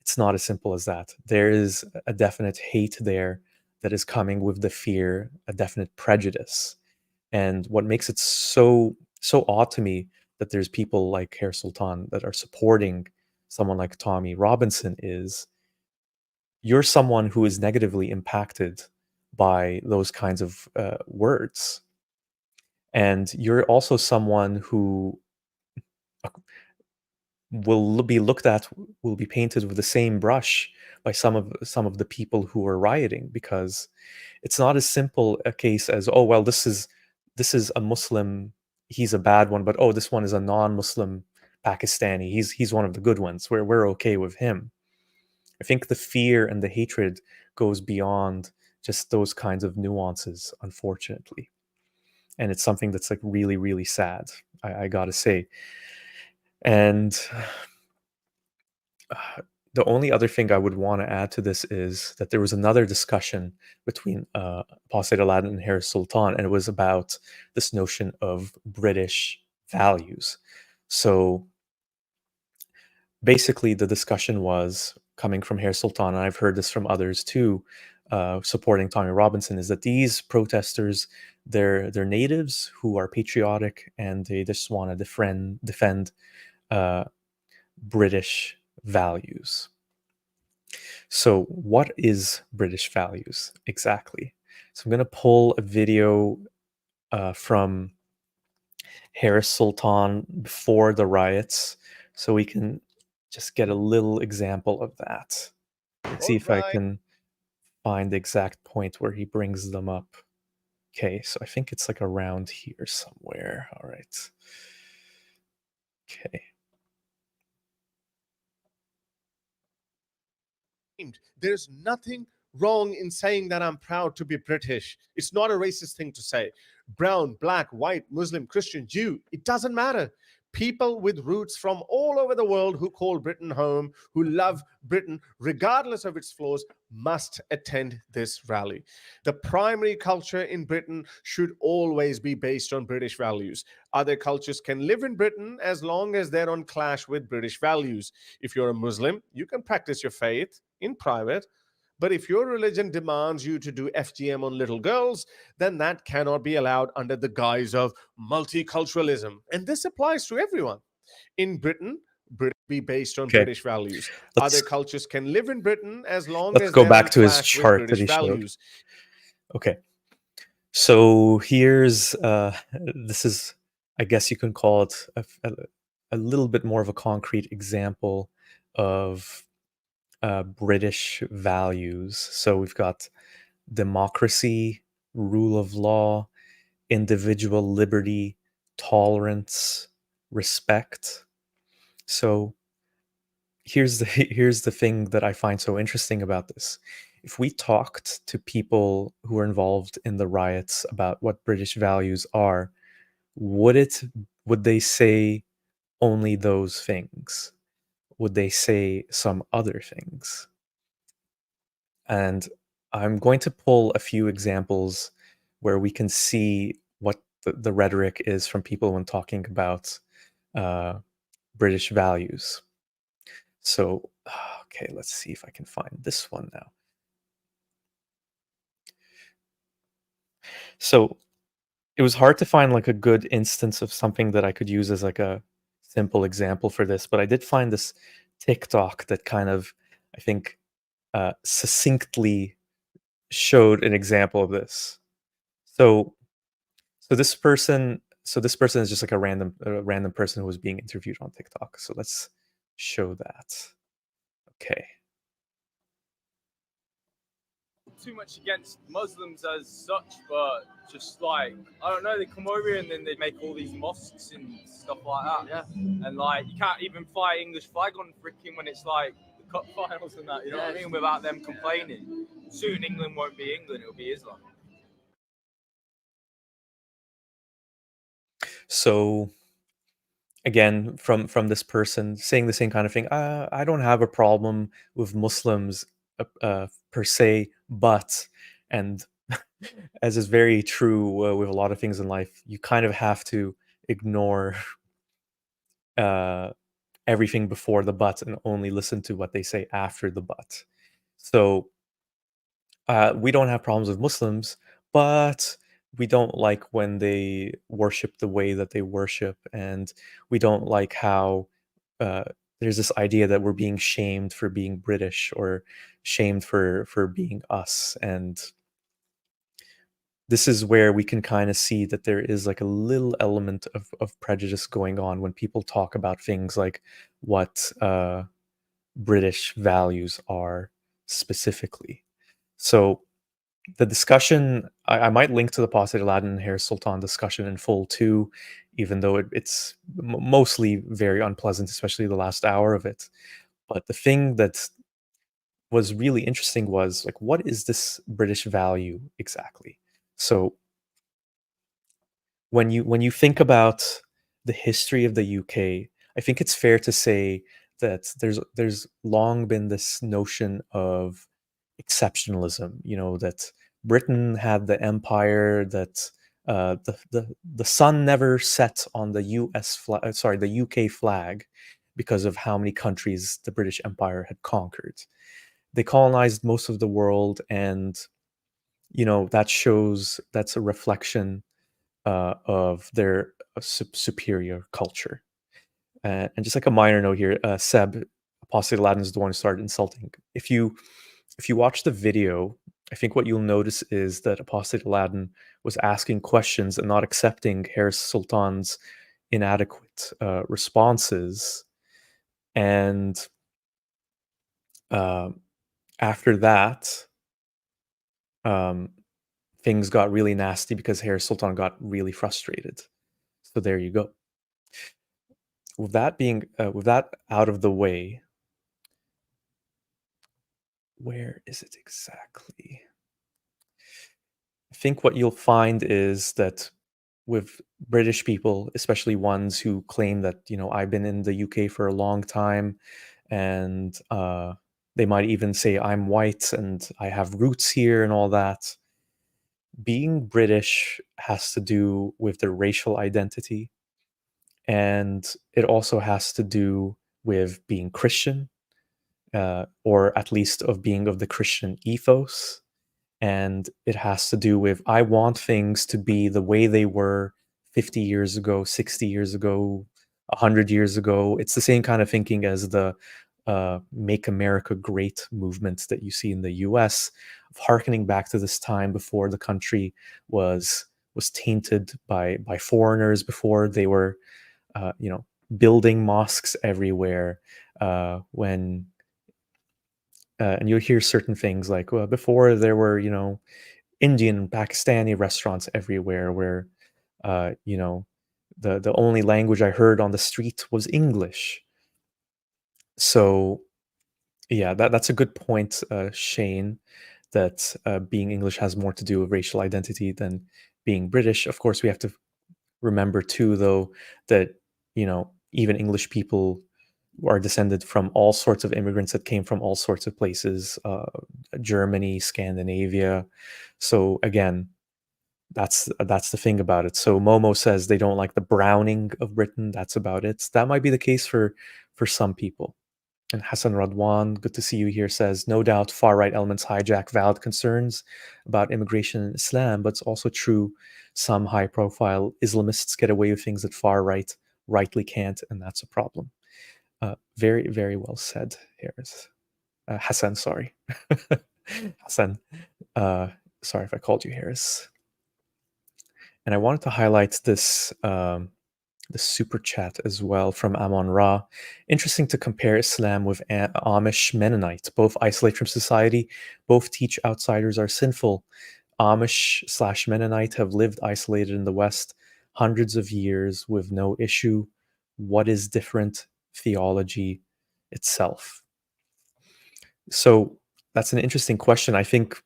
Speaker 1: It's not as simple as that. There is a definite hate there that is coming with the fear, a definite prejudice. And what makes it so odd to me that there's people like Hair Sultan that are supporting someone like Tommy Robinson is you're someone who is negatively impacted by those kinds of words. And you're also someone who will be looked at, will be painted with the same brush by some of the people who are rioting, because it's not as simple a case as, oh well, this is a Muslim, he's a bad one, but oh, this one is a non-Muslim Pakistani, he's one of the good ones, we're okay with him. I think the fear and the hatred goes beyond just those kinds of nuances, unfortunately. And it's something that's like really, really sad, I gotta say. And the only other thing I would want to add to this is that there was another discussion between Paul Said Aladdin and Harris Sultan, and it was about this notion of British values. So basically, the discussion was coming from Harris Sultan, and I've heard this from others too, supporting Tommy Robinson, is that these protesters, they're natives who are patriotic and they just want to defend British values. So what is British values exactly? So I'm going to pull a video from Harris Sultan before the riots so we can just get a little example of that. Let's see if I can find the exact point where he brings them up. Okay, so I think it's like around here somewhere. All right. Okay.
Speaker 2: There's nothing wrong in saying that I'm proud to be British. It's not a racist thing to say. Brown, black, white, Muslim, Christian, Jew, it doesn't matter. People with roots from all over the world who call Britain home, who love Britain, regardless of its flaws, must attend this rally. The primary culture in Britain should always be based on British values. Other cultures can live in Britain as long as they're on clash with British values. If you're a Muslim, you can practice your faith in private. But if your religion demands you to do FGM on little girls, then that cannot be allowed under the guise of multiculturalism. And this applies to everyone. In Britain, Britain be based on British values. Other cultures can live in Britain as long
Speaker 1: Let's
Speaker 2: as
Speaker 1: go
Speaker 2: they're
Speaker 1: back
Speaker 2: on
Speaker 1: to his
Speaker 2: clash with
Speaker 1: chart that
Speaker 2: British
Speaker 1: he showed.
Speaker 2: values.
Speaker 1: Okay. So here's, this is, I guess you can call it a little bit more of a concrete example of British values. So we've got democracy, rule of law, individual liberty, tolerance, respect. So here's the thing that I find so interesting about this. If we talked to people who are involved in the riots about what British values are, would they say only those things? Would they say some other things? And I'm going to pull a few examples where we can see what the rhetoric is from people when talking about British values. So, okay, let's see if I can find this one now. So it was hard to find like a good instance of something that I could use as like a simple example for this, but I did find this TikTok that kind of, I think, succinctly showed an example of this. So this person is just like a random person who was being interviewed on TikTok. So let's show that. Okay.
Speaker 4: Too much against Muslims as such, but just like, I don't know, they come over here and then they make all these mosques and stuff like that. Yeah. And like, you can't even fly English flag on freaking when it's like the cup finals and that, you know what I mean? Without them complaining. Soon England won't be England, it'll be Islam.
Speaker 1: So again, from this person saying the same kind of thing, I don't have a problem with Muslims per se, but, and as is very true with a lot of things in life, you kind of have to ignore everything before the but and only listen to what they say after the but. So we don't have problems with Muslims, but we don't like when they worship the way that they worship, and we don't like how there's this idea that we're being shamed for being British or shamed for being us. And this is where we can kind of see that there is like a little element of prejudice going on when people talk about things like what British values are specifically. So the discussion, I might link to the Paul Said Aladdin and Harris Sultan discussion in full too, even though it's mostly very unpleasant, especially the last hour of it. But the thing that was really interesting was like, what is this British value exactly? So when you think about the history of the UK, I think it's fair to say that there's long been this notion of exceptionalism. You know, that Britain had the empire, that the sun never set on the U.S. flag, sorry, the UK flag, because of how many countries the British Empire had conquered. They colonized most of the world, and you know that's a reflection of their superior culture. And just like a minor note here, Seb, Apostate Aladdin, is the one who started insulting. If you watch the video, I think what you'll notice is that Apostate Aladdin was asking questions and not accepting Harris Sultan's inadequate responses. And after that, things got really nasty because Harris Sultan got really frustrated. So there you go. With that out of the way, where is it exactly? I think what you'll find is that with British people, especially ones who claim that, you know, I've been in the UK for a long time, and they might even say I'm white and I have roots here and all that. Being British has to do with their racial identity, and it also has to do with being Christian, or at least of being of the Christian ethos. And it has to do with, I want things to be the way they were 50 years ago, 60 years ago, 100 years ago. It's the same kind of thinking as the Make America Great movement that you see in the US, of harkening back to this time before the country was tainted by foreigners, before they were building mosques everywhere, when and you'll hear certain things like, well, before there were, you know, Indian and Pakistani restaurants everywhere, where the only language I heard on the street was English. So yeah, that's a good point, Shane, that being English has more to do with racial identity than being British. Of course, we have to remember too, though, that, you know, even English people are descended from all sorts of immigrants that came from all sorts of places, Germany, Scandinavia. So again, that's the thing about it. So Momo says they don't like the browning of Britain. That's about it. That might be the case for some people. And Hassan Radwan, good to see you here, says, no doubt far-right elements hijack valid concerns about immigration in Islam, but it's also true some high-profile Islamists get away with things that far-right rightly can't, and that's a problem. Very, very well said, Harris. Hassan, sorry. Hassan, sorry if I called you Harris. And I wanted to highlight this the super chat as well from Amon Ra. Interesting to compare Islam with Amish Mennonite. Both isolate from society, both teach outsiders are sinful. Amish/Mennonite have lived isolated in the West hundreds of years with no issue. What is different? Theology itself. So that's an interesting question. I think,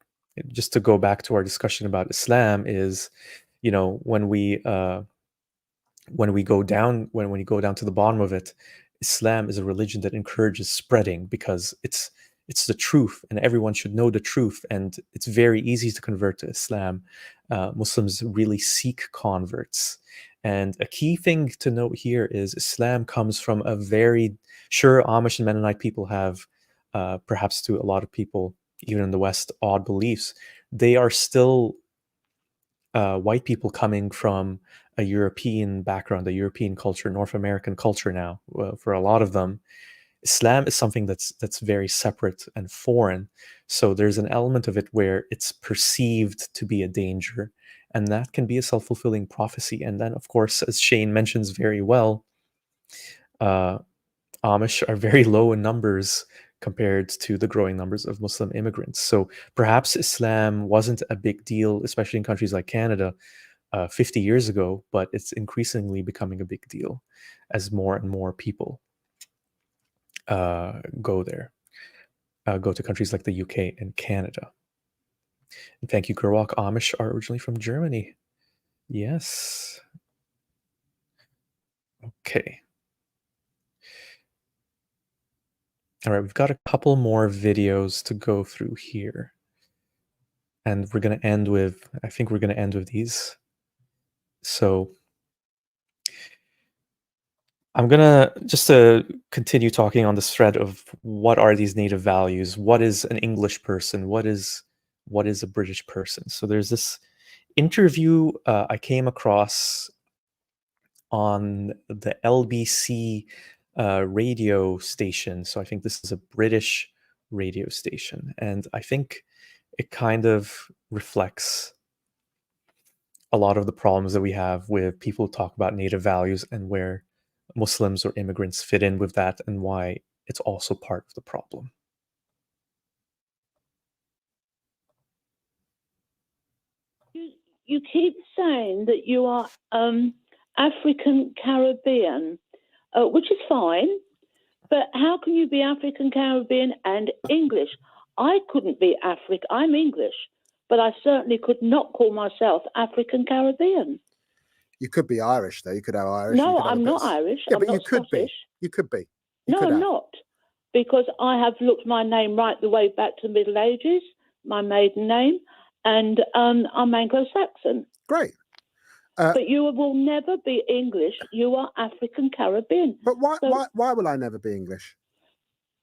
Speaker 1: just to go back to our discussion about Islam, is, you know, when we go down to the bottom of it, Islam is a religion that encourages spreading, because it's the truth and everyone should know the truth, and it's very easy to convert to Islam. Muslims really seek converts. And a key thing to note here is Islam comes from a very, sure, Amish and Mennonite people have, perhaps to a lot of people, even in the West, odd beliefs. They are still white people coming from a European background, a European culture, North American culture now. For a lot of them, Islam is something that's very separate and foreign. So there's an element of it where it's perceived to be a danger, and that can be a self-fulfilling prophecy. And then, of course, as Shane mentions very well, Amish are very low in numbers compared to the growing numbers of Muslim immigrants. So perhaps Islam wasn't a big deal, especially in countries like Canada, 50 years ago, but it's increasingly becoming a big deal as more and more people go there, go to countries like the UK and Canada. And thank you, Gerwalk. Amish are originally from Germany. Yes. Okay. All right, we've got a couple more videos to go through here. And we're going to end with, I think we're going to end with these. So I'm going to, just to continue talking on this thread of what are these native values? What is an English person? What is a British person? So there's this interview I came across on the LBC radio station. So I think this is a British radio station. And I think it kind of reflects a lot of the problems that we have with people who talk about native values and where Muslims or immigrants fit in with that and why it's also part of the problem.
Speaker 3: You keep saying that you are African Caribbean, which is fine, but how can you be African Caribbean and English? I couldn't be African. I'm English, but I certainly could not call myself African Caribbean.
Speaker 5: You could be Irish, though. You could have Irish.
Speaker 3: No, I'm not Irish.
Speaker 5: Yeah,
Speaker 3: I'm
Speaker 5: but
Speaker 3: not
Speaker 5: you could
Speaker 3: Scottish.
Speaker 5: be. You could be.
Speaker 3: No, I'm not, because I have looked my name right the way back to the Middle Ages, my maiden name, and I'm Anglo-Saxon.
Speaker 5: Great.
Speaker 3: But you will never be English. You are African Caribbean.
Speaker 5: But why will I never be English?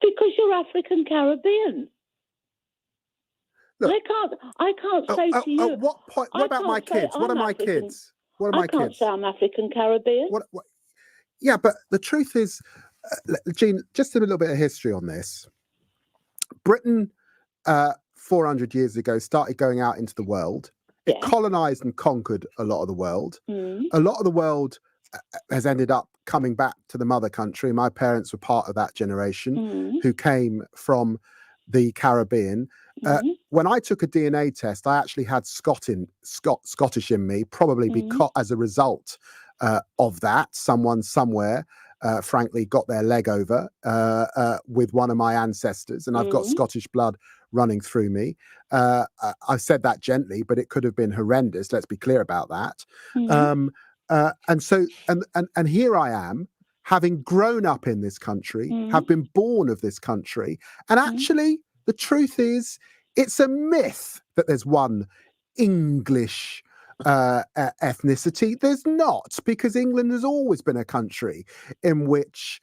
Speaker 3: Because you're African Caribbean.
Speaker 5: Look,
Speaker 3: I can't say to you.
Speaker 5: At what point? What about my kids? What are my kids? What are my kids?
Speaker 3: I can't say I'm African Caribbean.
Speaker 5: What? Yeah, but the truth is, Jean, just a little bit of history on this. Britain, 400 years ago, started going out into the world. It colonized and conquered a lot of the world. A lot of the world has ended up coming back to the mother country. My parents were part of that generation who came from the Caribbean. When I took a DNA test, I actually had Scottish in me, probably because as a result of that, someone somewhere, frankly, got their leg over with one of my ancestors, and I've got Scottish blood running through me. I said that gently, but it could have been horrendous. Let's be clear about that. And so, and here I am, having grown up in this country, have been born of this country, and actually, the truth is, it's a myth that there's one English ethnicity. There's not, because England has always been a country in which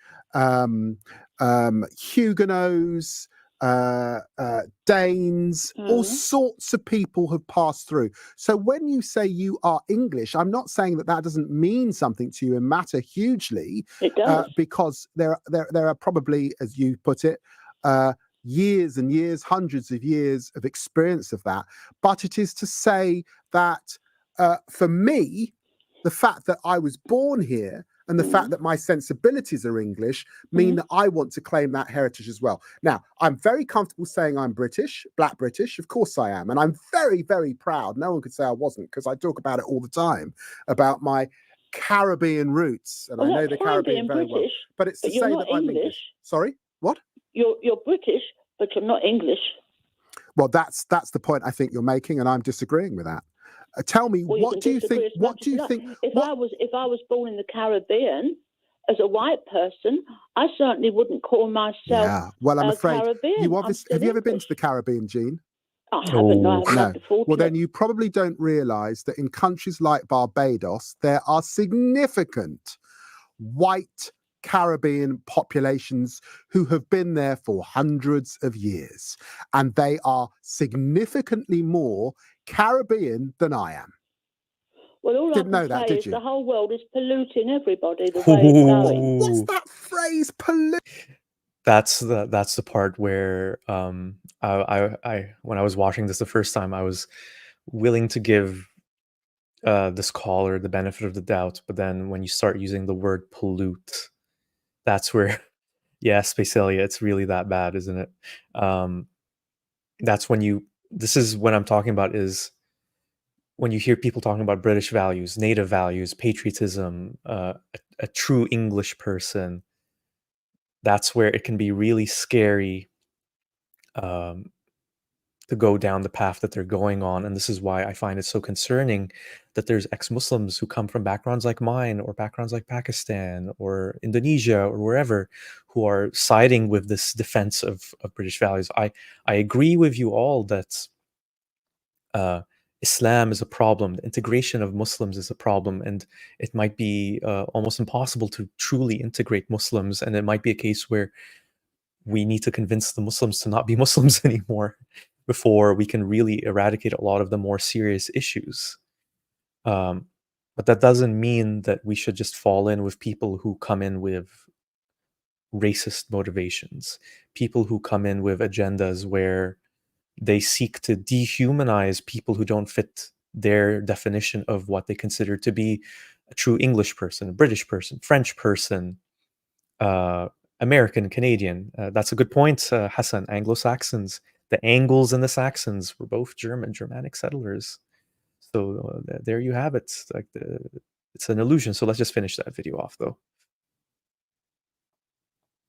Speaker 5: Huguenots, Danes, all sorts of people have passed through. So when you say you are English, I'm not saying that that doesn't mean something to you and matter hugely.
Speaker 3: It does.
Speaker 5: Because there are probably, as you put it, years and years, hundreds of years of experience of that. But it is to say that for me, the fact that I was born here and the fact that my sensibilities are English mean that I want to claim that heritage as well. Now, I'm very comfortable saying I'm British, Black British. Of course I am. And I'm very, very proud. No one could say I wasn't, because I talk about it all the time, about my Caribbean roots. And I know the Caribbean very well. But it's to say that I'm English. Sorry? What?
Speaker 3: You're British, but you're not English.
Speaker 5: Well, that's the point I think you're making, and I'm disagreeing with that. Tell me, what do you think? What do you think?
Speaker 3: If I was born in the Caribbean as a white person, I certainly wouldn't call myself.
Speaker 5: Yeah. Well, I'm afraid
Speaker 3: Caribbean.
Speaker 5: you obviously have you ever been to the Caribbean, Jean?
Speaker 3: I haven't. No, I haven't had the fortune.
Speaker 5: Well, then you probably don't realise that in countries like Barbados, there are significant white Caribbean populations who have been there for hundreds of years, and they are significantly more Caribbean than I am.
Speaker 3: Well, all
Speaker 5: Didn't
Speaker 3: I
Speaker 5: know
Speaker 3: can
Speaker 5: that,
Speaker 3: say
Speaker 5: did
Speaker 3: is
Speaker 5: you?
Speaker 3: the whole world is polluting everybody the way it's going.
Speaker 5: What's that phrase, pollute?
Speaker 1: That's the part where I when I was watching this the first time, I was willing to give this caller the benefit of the doubt, but then when you start using the word pollute, that's where, yeah, Spacelia, it's really that bad, isn't it? That's when this is what I'm talking about, is when you hear people talking about British values, native values, patriotism, a true English person, that's where it can be really scary to to go down the path that they're going on. And this is why I find it so concerning that there's ex-Muslims who come from backgrounds like mine or backgrounds like Pakistan or Indonesia or wherever, who are siding with this defense of British values. I agree with you all that Islam is a problem. The integration of Muslims is a problem, and it might be almost impossible to truly integrate Muslims. And it might be a case where we need to convince the Muslims to not be Muslims anymore before we can really eradicate a lot of the more serious issues. But that doesn't mean that we should just fall in with people who come in with racist motivations, people who come in with agendas where they seek to dehumanize people who don't fit their definition of what they consider to be a true English person, a British person, French person, American, Canadian. That's a good point, Hassan. Anglo-Saxons, the Angles and the Saxons were both Germanic settlers. So there you have it. Like it's an illusion. So let's just finish that video off, though.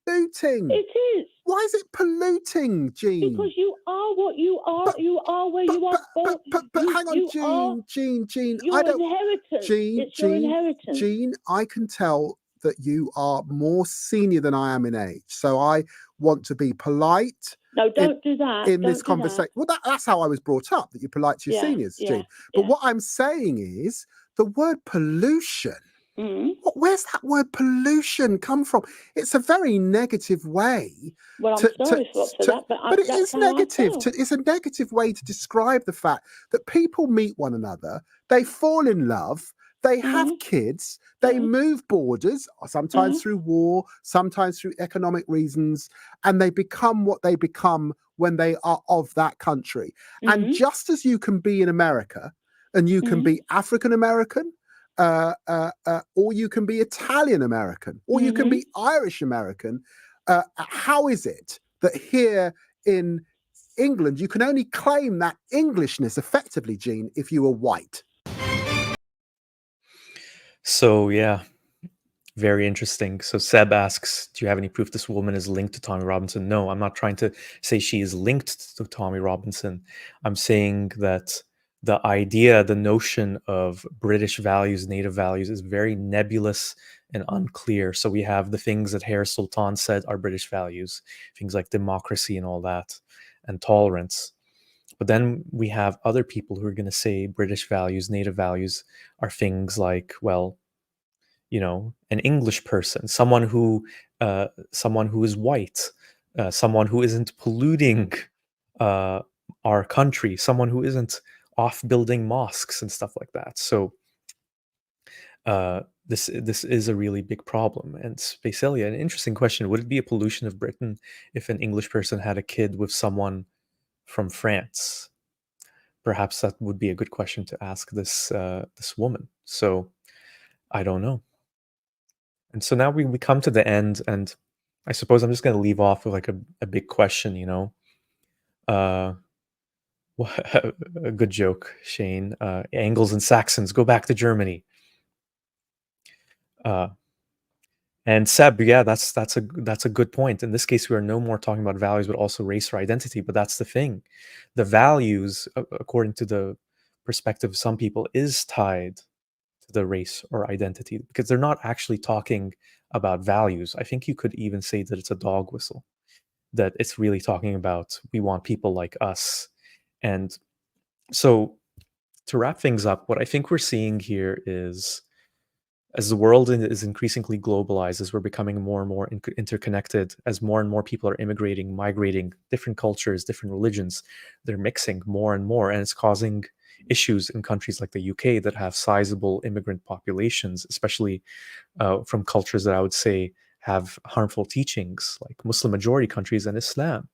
Speaker 5: Polluting.
Speaker 3: It is.
Speaker 5: Why is it polluting, Jean?
Speaker 3: Because you are what you are. You are where you are born.
Speaker 5: But hang on, Jean.
Speaker 3: Your inheritance. It's your inheritance.
Speaker 5: Jean, I can tell that you are more senior than I am in age. So I want to be polite.
Speaker 3: No, don't do that.
Speaker 5: In this conversation. Well, that's how I was brought up, that you're polite to your seniors, Jean. But what I'm saying is the word pollution. Where's that word pollution come from? It's a very negative way.
Speaker 3: Well, I'm sorry for that,
Speaker 5: but it is negative. It's a negative way to describe the fact that people meet one another, they fall in love, they have kids, they move borders, sometimes through war, sometimes through economic reasons, and they become what they become when they are of that country. And just as you can be in America, and you can be African American, or you can be Italian American, or you can be Irish American, how is it that here in England you can only claim that Englishness effectively, Jean, if you are white?
Speaker 1: So yeah, very interesting. So Seb asks, do you have any proof this woman is linked to Tommy Robinson? No, I'm not trying to say she is linked to Tommy Robinson. I'm saying that the idea, the notion of British values, native values, is very nebulous and unclear. So we have the things that Harris Sultan said are British values, things like democracy and all that, and tolerance. But then we have other people who are going to say British values, native values are things like, well, you know, an English person, someone who is white, someone who isn't polluting our country, someone who isn't off building mosques and stuff like that. So this is a really big problem. And Spacelia, an interesting question: would it be a pollution of Britain if an English person had a kid with someone from France? Perhaps that would be a good question to ask this woman. So I don't know. And so now we come to the end, and I suppose I'm just going to leave off with like a big question, you know. A good joke, Shane. Angles and Saxons, go back to Germany. And Seb, yeah, that's a good point. In this case, we are no more talking about values, but also race or identity. But that's the thing. The values, according to the perspective of some people, is tied to the race or identity, because they're not actually talking about values. I think you could even say that it's a dog whistle, that it's really talking about, we want people like us. And so to wrap things up, what I think we're seeing here is, as the world is increasingly globalized, as we're becoming more and more interconnected, as more and more people are immigrating, migrating, different cultures, different religions, they're mixing more and more, and it's causing issues in countries like the UK that have sizable immigrant populations, especially from cultures that I would say have harmful teachings, like Muslim majority countries and Islam.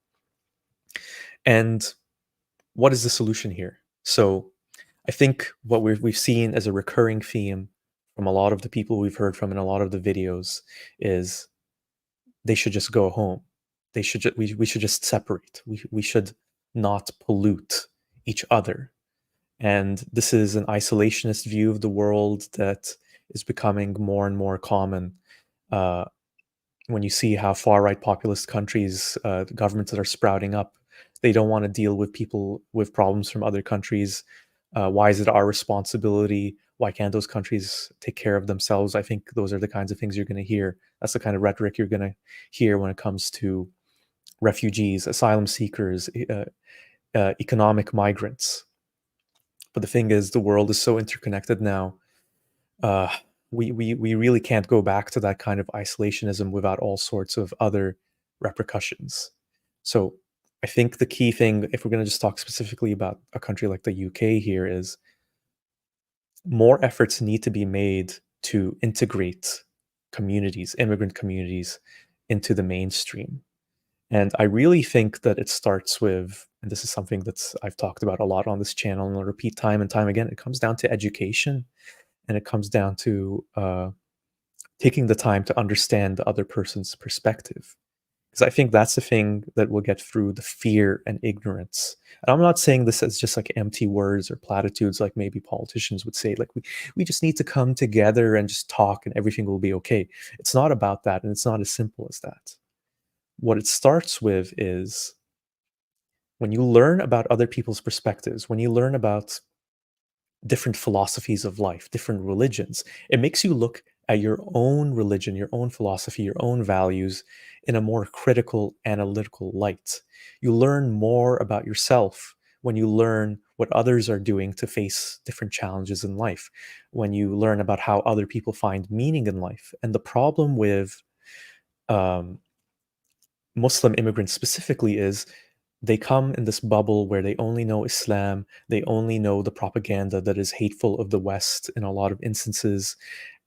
Speaker 1: And what is the solution here? So I think what we've seen as a recurring theme from a lot of the people we've heard from in a lot of the videos is they should just go home. We should just separate. We should not pollute each other. And this is an isolationist view of the world that is becoming more and more common. When you see how far-right populist countries, governments that are sprouting up, They don't want to deal with people with problems from other countries. Why is it our responsibility? Why can't those countries take care of themselves? I think those are the kinds of things you're going to hear. That's the kind of rhetoric you're going to hear when it comes to refugees, asylum seekers, economic migrants. But the thing is, the world is so interconnected now. We really can't go back to that kind of isolationism without all sorts of other repercussions. So I think the key thing, if we're going to just talk specifically about a country like the UK here, is more efforts need to be made to integrate communities, immigrant communities, into the mainstream. And I really think that it starts with, and this is something that's I've talked about a lot on this channel and I'll repeat time and time again, it comes down to education, and it comes down to taking the time to understand the other person's perspective. Because I think that's the thing that will get through the fear and ignorance. And I'm not saying this as just like empty words or platitudes like maybe politicians would say, like we just need to come together and just talk and everything will be okay. It's not about that, and it's not as simple as that. What it starts with is when you learn about other people's perspectives, when you learn about different philosophies of life, different religions, it makes you look at your own religion, your own philosophy, your own values in a more critical, analytical light. You learn more about yourself when you learn what others are doing to face different challenges in life, when you learn about how other people find meaning in life. And the problem with Muslim immigrants specifically is they come in this bubble where they only know Islam, they only know the propaganda that is hateful of the West in a lot of instances,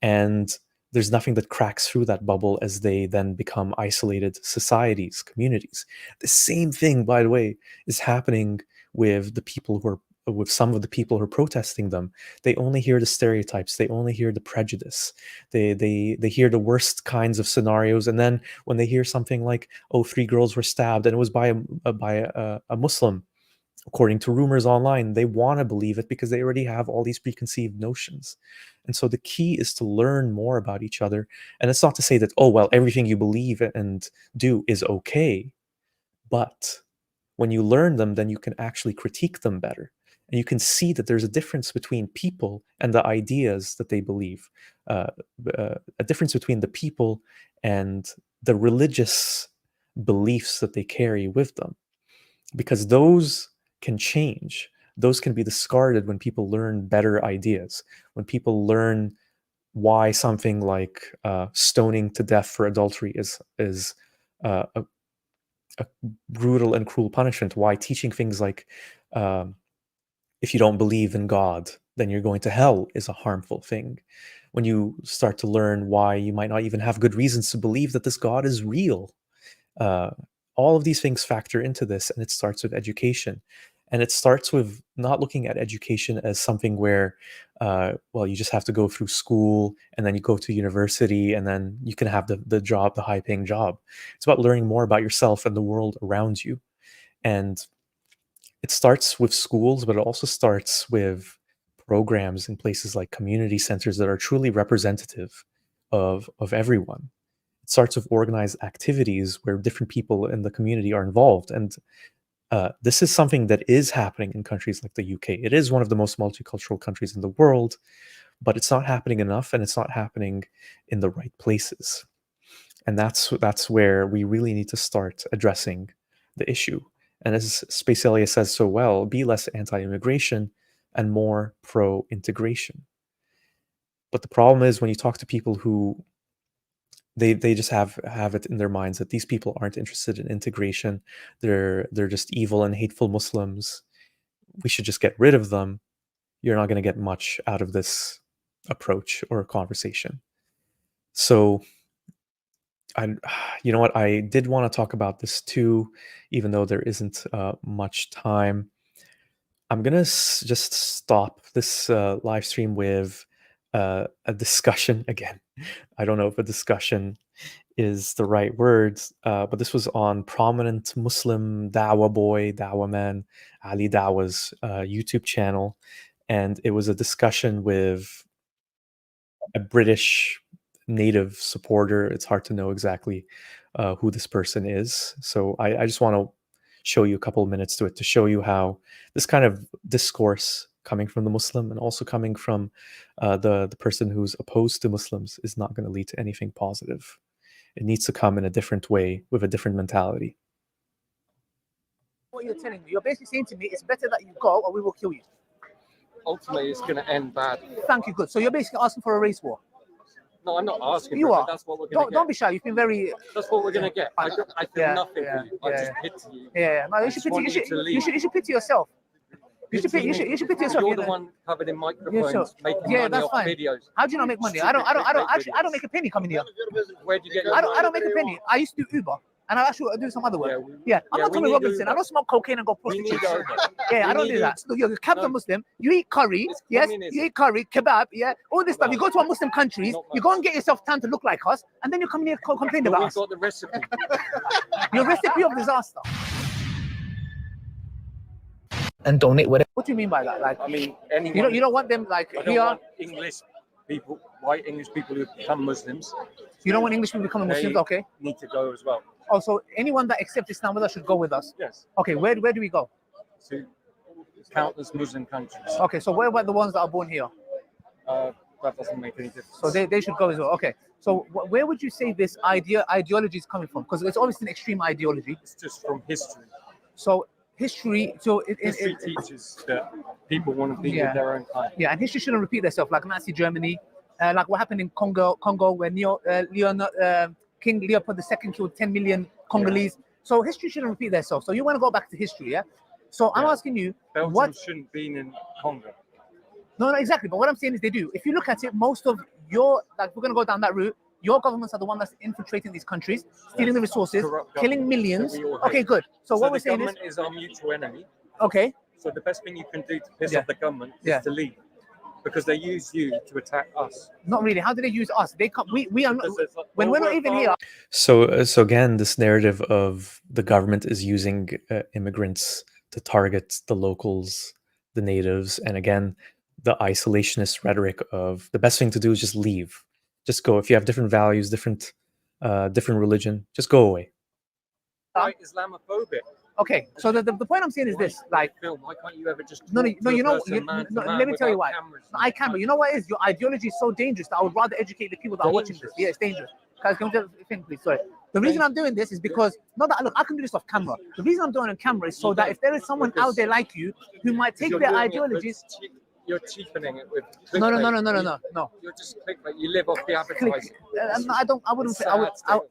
Speaker 1: and there's nothing that cracks through that bubble as they then become isolated societies, communities. The same thing, by the way, is happening with the people who are with some of the people who are protesting them. They only hear the stereotypes, they only hear the prejudice, they hear the worst kinds of scenarios, and then when they hear something like, oh, 3 girls were stabbed and it was by a Muslim, according to rumors online, they want to believe it because they already have all these preconceived notions. And so the key is to learn more about each other. And it's not to say that, oh, well, everything you believe and do is okay, but when you learn them, then you can actually critique them better. And you can see that there's a difference between people and the ideas that they believe, a difference between the people and the religious beliefs that they carry with them, because those can change. Those can be discarded when people learn better ideas, when people learn why something like stoning to death for adultery is a brutal and cruel punishment, why teaching things like if you don't believe in God, then you're going to hell is a harmful thing. When you start to learn why you might not even have good reasons to believe that this God is real, all of these things factor into this, and it starts with education. And it starts with not looking at education as something where, well, you just have to go through school and then you go to university and then you can have the job, the high-paying job. It's about learning more about yourself and the world around you. And it starts with schools, but it also starts with programs in places like community centers that are truly representative of everyone. It starts with organized activities where different people in the community are involved. And this is something that is happening in countries like the UK. It is one of the most multicultural countries in the world, but it's not happening enough, and it's not happening in the right places. And that's where we really need to start addressing the issue. And as Spacelia says so well, be less anti-immigration and more pro-integration. But the problem is when you talk to people who they just have it in their minds that these people aren't interested in integration, they're just evil and hateful Muslims, we should just get rid of them, you're not going to get much out of this approach or conversation. So you know what, I did want to talk about this too, even though there isn't much time. I'm gonna just stop this live stream with a discussion again. I don't know if a discussion is the right word, but this was on prominent Muslim dawah boy, dawah man, Ali Dawah's YouTube channel, and it was a discussion with a British native supporter. It's hard to know exactly who this person is, so I just want to show you a couple of minutes to it to show you how this kind of discourse coming from the Muslim and also coming from the person who's opposed to Muslims is not going to lead to anything positive. It needs to come in a different way with a different mentality.
Speaker 7: What you're telling me, you're basically saying to me, it's better that you go or we will kill you.
Speaker 8: Ultimately, it's going to end bad.
Speaker 7: Thank you, good. So you're basically asking for a race war.
Speaker 8: No, I'm not asking.
Speaker 7: You
Speaker 8: for it,
Speaker 7: are.
Speaker 8: but that's what we're going to get.
Speaker 7: Don't be shy. You've been very.
Speaker 8: That's what we're going to get. I feel nothing for you. I
Speaker 7: yeah.
Speaker 8: just pity you.
Speaker 7: Yeah, no, you should pity yourself. You should pity yourself.
Speaker 8: You're the one covered in microphones, making money
Speaker 7: that's
Speaker 8: off
Speaker 7: fine.
Speaker 8: videos.
Speaker 7: How do you not make money? I don't make a penny coming here.
Speaker 8: Where do you get your
Speaker 7: I don't make a penny. I used to do Uber. And I actually do some other work. I'm not Tommy Robinson. I don't smoke cocaine and go prostitute. I don't do that. So you're a Muslim. You eat curry. Yes, you eat curry, kebab. Yeah, all this stuff. You go to a Muslim countries. You go and get yourself time to look like us, and then you come here and complain about us.
Speaker 8: We've got the recipe.
Speaker 7: Your recipe of disaster. And donate whatever. What do you mean by that? Like,
Speaker 8: I mean, anyone.
Speaker 7: You don't want them like
Speaker 8: I don't
Speaker 7: here.
Speaker 8: want English people, white English people who become Muslims.
Speaker 7: You don't want English people becoming Muslims, okay?
Speaker 8: Need to go as well.
Speaker 7: Also, anyone that accepts Islam with us should go with us.
Speaker 8: Yes.
Speaker 7: Okay, where do we go?
Speaker 8: To countless Muslim countries.
Speaker 7: Okay, so where about the ones that are born here?
Speaker 8: That doesn't make any difference.
Speaker 7: So they should go as well. Okay. So where would you say this ideology is coming from? Because it's obviously an extreme ideology.
Speaker 8: It's just from history.
Speaker 7: So history. So
Speaker 8: history teaches that people want to be with their own kind.
Speaker 7: Yeah, and history shouldn't repeat itself, like Nazi Germany, like what happened in Congo, where King Leopold II killed 10 million Congolese. So history shouldn't repeat itself. So you want to go back to history, yeah? So I'm asking you,
Speaker 8: Belgium shouldn't be in Congo.
Speaker 7: No, exactly. But what I'm saying is they do. If you look at it, most of your, like, we're going to go down that route. Your governments are the one that's infiltrating these countries, stealing the resources, killing millions. Okay, good. So what we're saying
Speaker 8: is, the government is our mutual enemy.
Speaker 7: Okay.
Speaker 8: So the best thing you can do to piss off the government is to leave, because they use you to attack us.
Speaker 7: Not really. How do they use us? They come. We are not. When we're not even here.
Speaker 1: So again, this narrative of the government is using immigrants to target the locals, the natives, and again, the isolationist rhetoric of the best thing to do is just leave. Just go. If you have different values, different religion, just go away.
Speaker 8: Quite Islamophobic.
Speaker 7: Okay, so the point I'm saying is this: like,
Speaker 8: Phil, why can't you ever just
Speaker 7: no, you know, let me tell you why. No, I can, but you know what is your ideology is so dangerous that I would rather educate the people that are watching this. Yeah, it's dangerous. Guys, can we just think, please? Sorry. The reason I'm doing this is because not that look, I can do this off camera. The reason I'm doing it on camera is so that if there is someone out there like you who might take their ideologies.
Speaker 8: You're cheapening it with clickbait.
Speaker 7: No.
Speaker 8: You're just clickbait. You live off the advertising.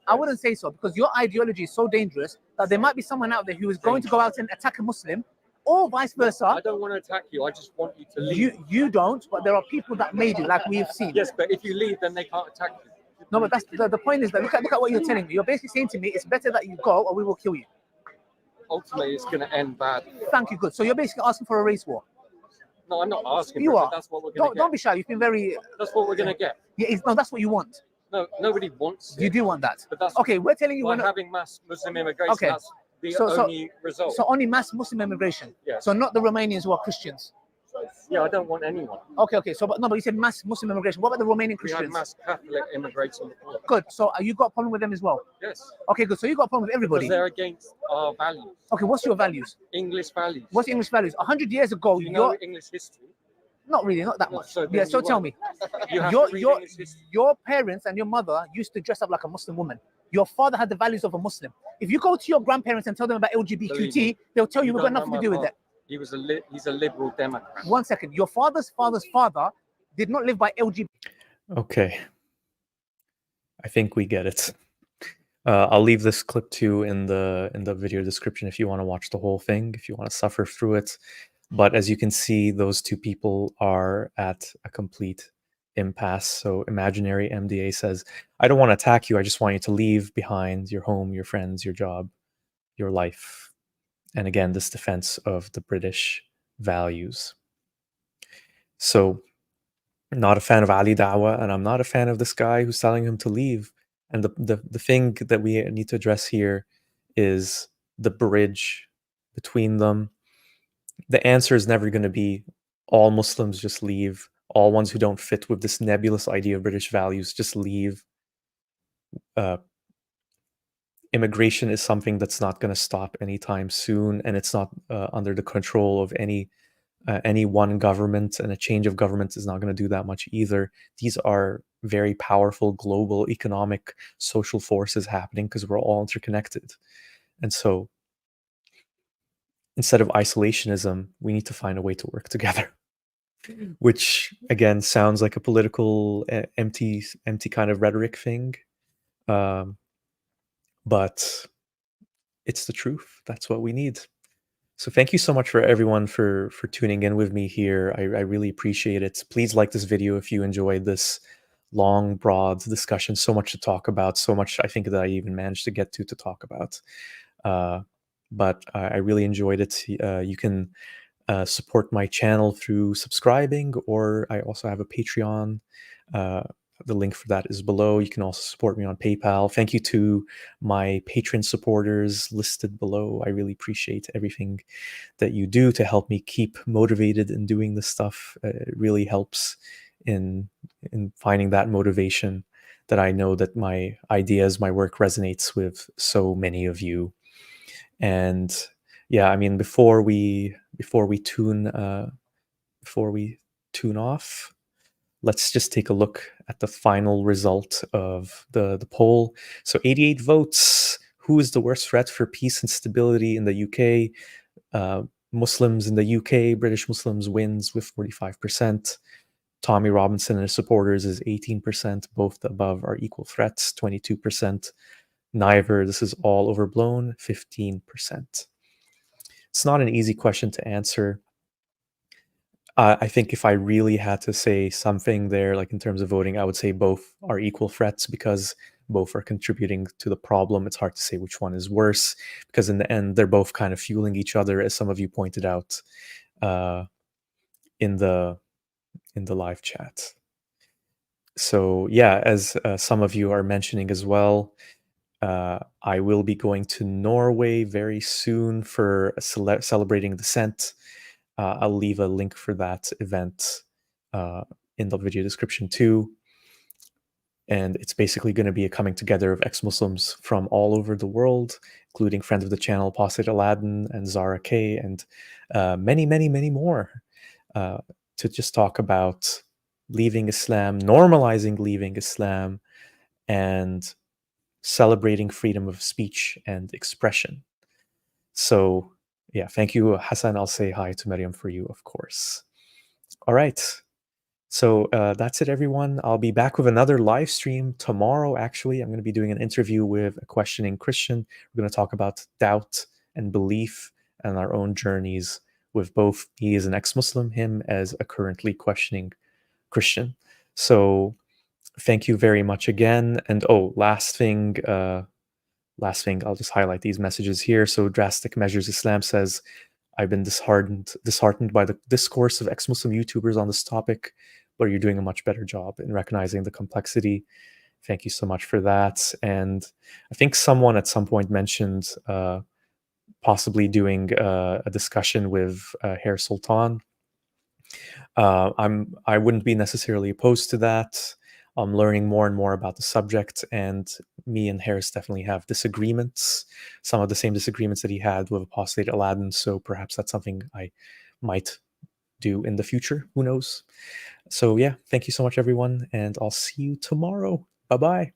Speaker 7: I wouldn't say so, because your ideology is so dangerous that there might be someone out there who is going to go out and attack a Muslim, or vice versa.
Speaker 8: I don't want to attack you. I just want you to leave.
Speaker 7: You don't, but there are people that may do, like we have seen.
Speaker 8: Yes, but if you leave, then they can't attack you.
Speaker 7: No, but that's the point is that look at what you're telling me. You're basically saying to me, it's better that you go or we will kill you.
Speaker 8: Ultimately, it's going to end bad.
Speaker 7: Thank you, good. So you're basically asking for a race war.
Speaker 8: No, I'm not asking.
Speaker 7: You
Speaker 8: for it,
Speaker 7: are.
Speaker 8: But that's what we're going to get.
Speaker 7: Don't be shy. You've been very.
Speaker 8: That's what we're going to get.
Speaker 7: Yeah, no, that's what you want.
Speaker 8: No, nobody wants it.
Speaker 7: You do want that.
Speaker 8: But that's
Speaker 7: okay. We're telling you
Speaker 8: we're having mass Muslim immigration.
Speaker 7: Okay.
Speaker 8: That's the only result.
Speaker 7: So only mass Muslim immigration.
Speaker 8: Yeah.
Speaker 7: So not the Romanians who are Christians.
Speaker 8: Yeah, I don't want anyone.
Speaker 7: Okay. So, but you said mass Muslim immigration. What about the Romanian Christians?
Speaker 8: We had mass Catholic immigration.
Speaker 7: Good. So you got a problem with them as well?
Speaker 8: Yes.
Speaker 7: Okay, good. So you got a problem with everybody?
Speaker 8: Because they're against our values.
Speaker 7: Okay, what's your values?
Speaker 8: English values.
Speaker 7: What's English values? 100 years ago,
Speaker 8: you know English history?
Speaker 7: Not really, not that much. So tell me, your parents and your mother used to dress up like a Muslim woman. Your father had the values of a Muslim. If you go to your grandparents and tell them about LGBTQT, they'll tell you we've got nothing to do with that.
Speaker 8: He's a liberal Democrat.
Speaker 7: 1 second. Your father's father's father did not live by LGBT.
Speaker 1: Okay. I think we get it. I'll leave this clip too in the video description if you want to watch the whole thing, if you want to suffer through it. But as you can see, those two people are at a complete impasse. So imaginary MDA says, I don't want to attack you. I just want you to leave behind your home, your friends, your job, your life. And again, this defense of the British values. So not a fan of Ali Dawah, and I'm not a fan of this guy who's telling him to leave. And the thing that we need to address here is the bridge between them. The answer is never going to be all Muslims just leave, all ones who don't fit with this nebulous idea of British values just leave. immigration is something that's not going to stop anytime soon, and it's not under the control of any one government, and a change of government is not going to do that much either. These are very powerful global economic, social forces happening because we're all interconnected. And so instead of isolationism, we need to find a way to work together, which again sounds like a political empty kind of rhetoric thing. But it's the truth. That's what we need. So thank you so much for everyone for tuning in with me here. I really appreciate it. Please like this video if you enjoyed this long, broad discussion. So much to talk about. So much I think that I even managed to get to talk about. But I really enjoyed it. You can support my channel through subscribing, or I also have a Patreon. The link for that is below. You can also support me on PayPal. Thank you to my patron supporters listed below. I really appreciate everything that you do to help me keep motivated in doing this stuff. It really helps in finding that motivation that I know that my ideas, my work resonates with so many of you. And yeah, I mean, before we tune off, let's just take a look at the final result of the poll. So 88 votes. Who is the worst threat for peace and stability in the UK? Muslims in the UK, British Muslims wins with 45%. Tommy Robinson and his supporters is 18%. Both the above are equal threats, 22%. Neither, this is all overblown, 15%. It's not an easy question to answer. I think if I really had to say something there, like in terms of voting, I would say both are equal threats because both are contributing to the problem. It's hard to say which one is worse because in the end, they're both kind of fueling each other, as some of you pointed out in the live chat. So yeah, as some of you are mentioning as well, I will be going to Norway very soon for celebrating Descent. I'll leave a link for that event in the video description too. And it's basically going to be a coming together of ex-Muslims from all over the world, including friend of the channel, Posit Aladdin and Zara K, and many, many, many more, to just talk about leaving Islam, normalizing leaving Islam, and celebrating freedom of speech and expression. So yeah, thank you, Hassan. I'll say hi to Maryam for you, of course. All right. So that's it, everyone. I'll be back with another live stream tomorrow. Actually, I'm going to be doing an interview with a questioning Christian. We're going to talk about doubt and belief and our own journeys with both he is an ex-Muslim, him as a currently questioning Christian. So thank you very much again. And last thing, I'll just highlight these messages here. So Drastic Measures Islam says, I've been disheartened by the discourse of ex-Muslim YouTubers on this topic, but you're doing a much better job in recognizing the complexity. Thank you so much for that. And I think someone at some point mentioned possibly doing a discussion with Hair Sultan. I wouldn't be necessarily opposed to that. I'm learning more and more about the subject, and me and Harris definitely have disagreements, some of the same disagreements that he had with Apostate Aladdin, so perhaps that's something I might do in the future. Who knows? So yeah, thank you so much, everyone, and I'll see you tomorrow. Bye-bye.